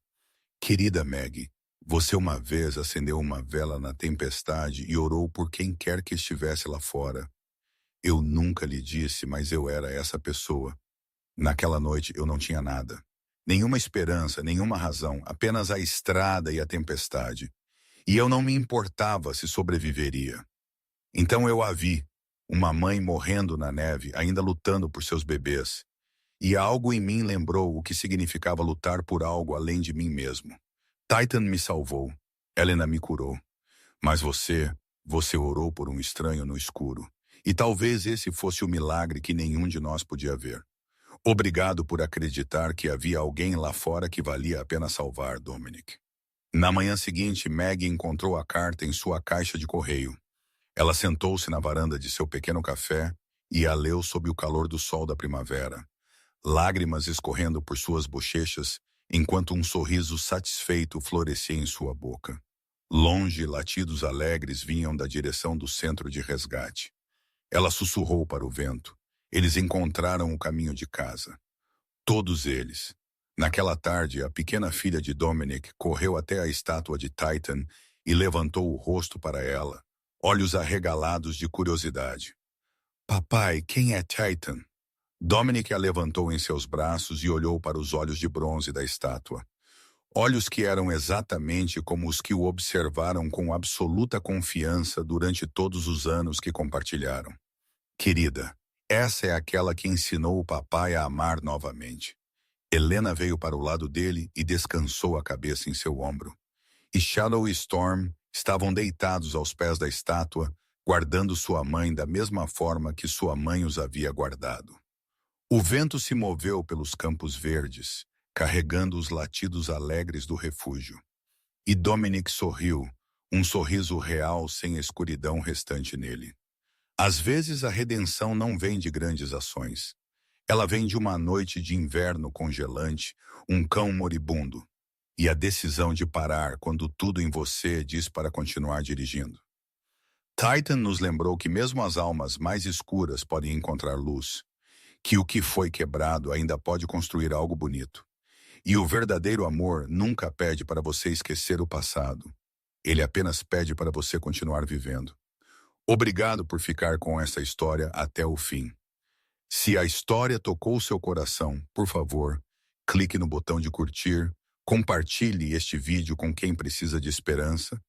Querida Maggie, você uma vez acendeu uma vela na tempestade e orou por quem quer que estivesse lá fora. Eu nunca lhe disse, mas eu era essa pessoa. Naquela noite eu não tinha nada. Nenhuma esperança, nenhuma razão, apenas a estrada e a tempestade. E eu não me importava se sobreviveria. Então eu a vi, uma mãe morrendo na neve, ainda lutando por seus bebês. E algo em mim lembrou o que significava lutar por algo além de mim mesmo. Titan me salvou. Helena me curou. Mas você orou por um estranho no escuro. E talvez esse fosse o milagre que nenhum de nós podia ver. Obrigado por acreditar que havia alguém lá fora que valia a pena salvar, Dominic. Na manhã seguinte, Maggie encontrou a carta em sua caixa de correio. Ela sentou-se na varanda de seu pequeno café e a leu sob o calor do sol da primavera, lágrimas escorrendo por suas bochechas, enquanto um sorriso satisfeito florescia em sua boca. Longe, latidos alegres vinham da direção do centro de resgate. Ela sussurrou para o vento. Eles encontraram o caminho de casa. Todos eles. Naquela tarde, a pequena filha de Dominic correu até a estátua de Titan e levantou o rosto para ela, olhos arregalados de curiosidade. Papai, quem é Titan? Dominic a levantou em seus braços e olhou para os olhos de bronze da estátua. Olhos que eram exatamente como os que o observaram com absoluta confiança durante todos os anos que compartilharam. Querida, essa é aquela que ensinou o papai a amar novamente. Helena veio para o lado dele e descansou a cabeça em seu ombro. E Shadow e Storm estavam deitados aos pés da estátua, guardando sua mãe da mesma forma que sua mãe os havia guardado. O vento se moveu pelos campos verdes, carregando os latidos alegres do refúgio. E Dominic sorriu, um sorriso real sem a escuridão restante nele. Às vezes a redenção não vem de grandes ações. Ela vem de uma noite de inverno congelante, um cão moribundo, e a decisão de parar quando tudo em você diz para continuar dirigindo. Titan nos lembrou que mesmo as almas mais escuras podem encontrar luz, que o que foi quebrado ainda pode construir algo bonito. E o verdadeiro amor nunca pede para você esquecer o passado. Ele apenas pede para você continuar vivendo. Obrigado por ficar com essa história até o fim. Se a história tocou seu coração, por favor, clique no botão de curtir, compartilhe este vídeo com quem precisa de esperança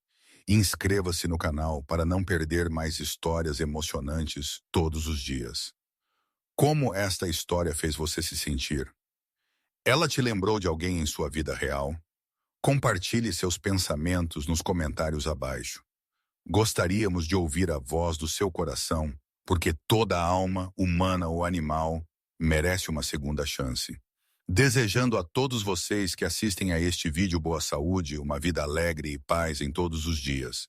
e inscreva-se no canal para não perder mais histórias emocionantes todos os dias. Como esta história fez você se sentir? Ela te lembrou de alguém em sua vida real? Compartilhe seus pensamentos nos comentários abaixo. Gostaríamos de ouvir a voz do seu coração, porque toda alma, humana ou animal, merece uma segunda chance. Desejando a todos vocês que assistem a este vídeo boa saúde, uma vida alegre e paz em todos os dias.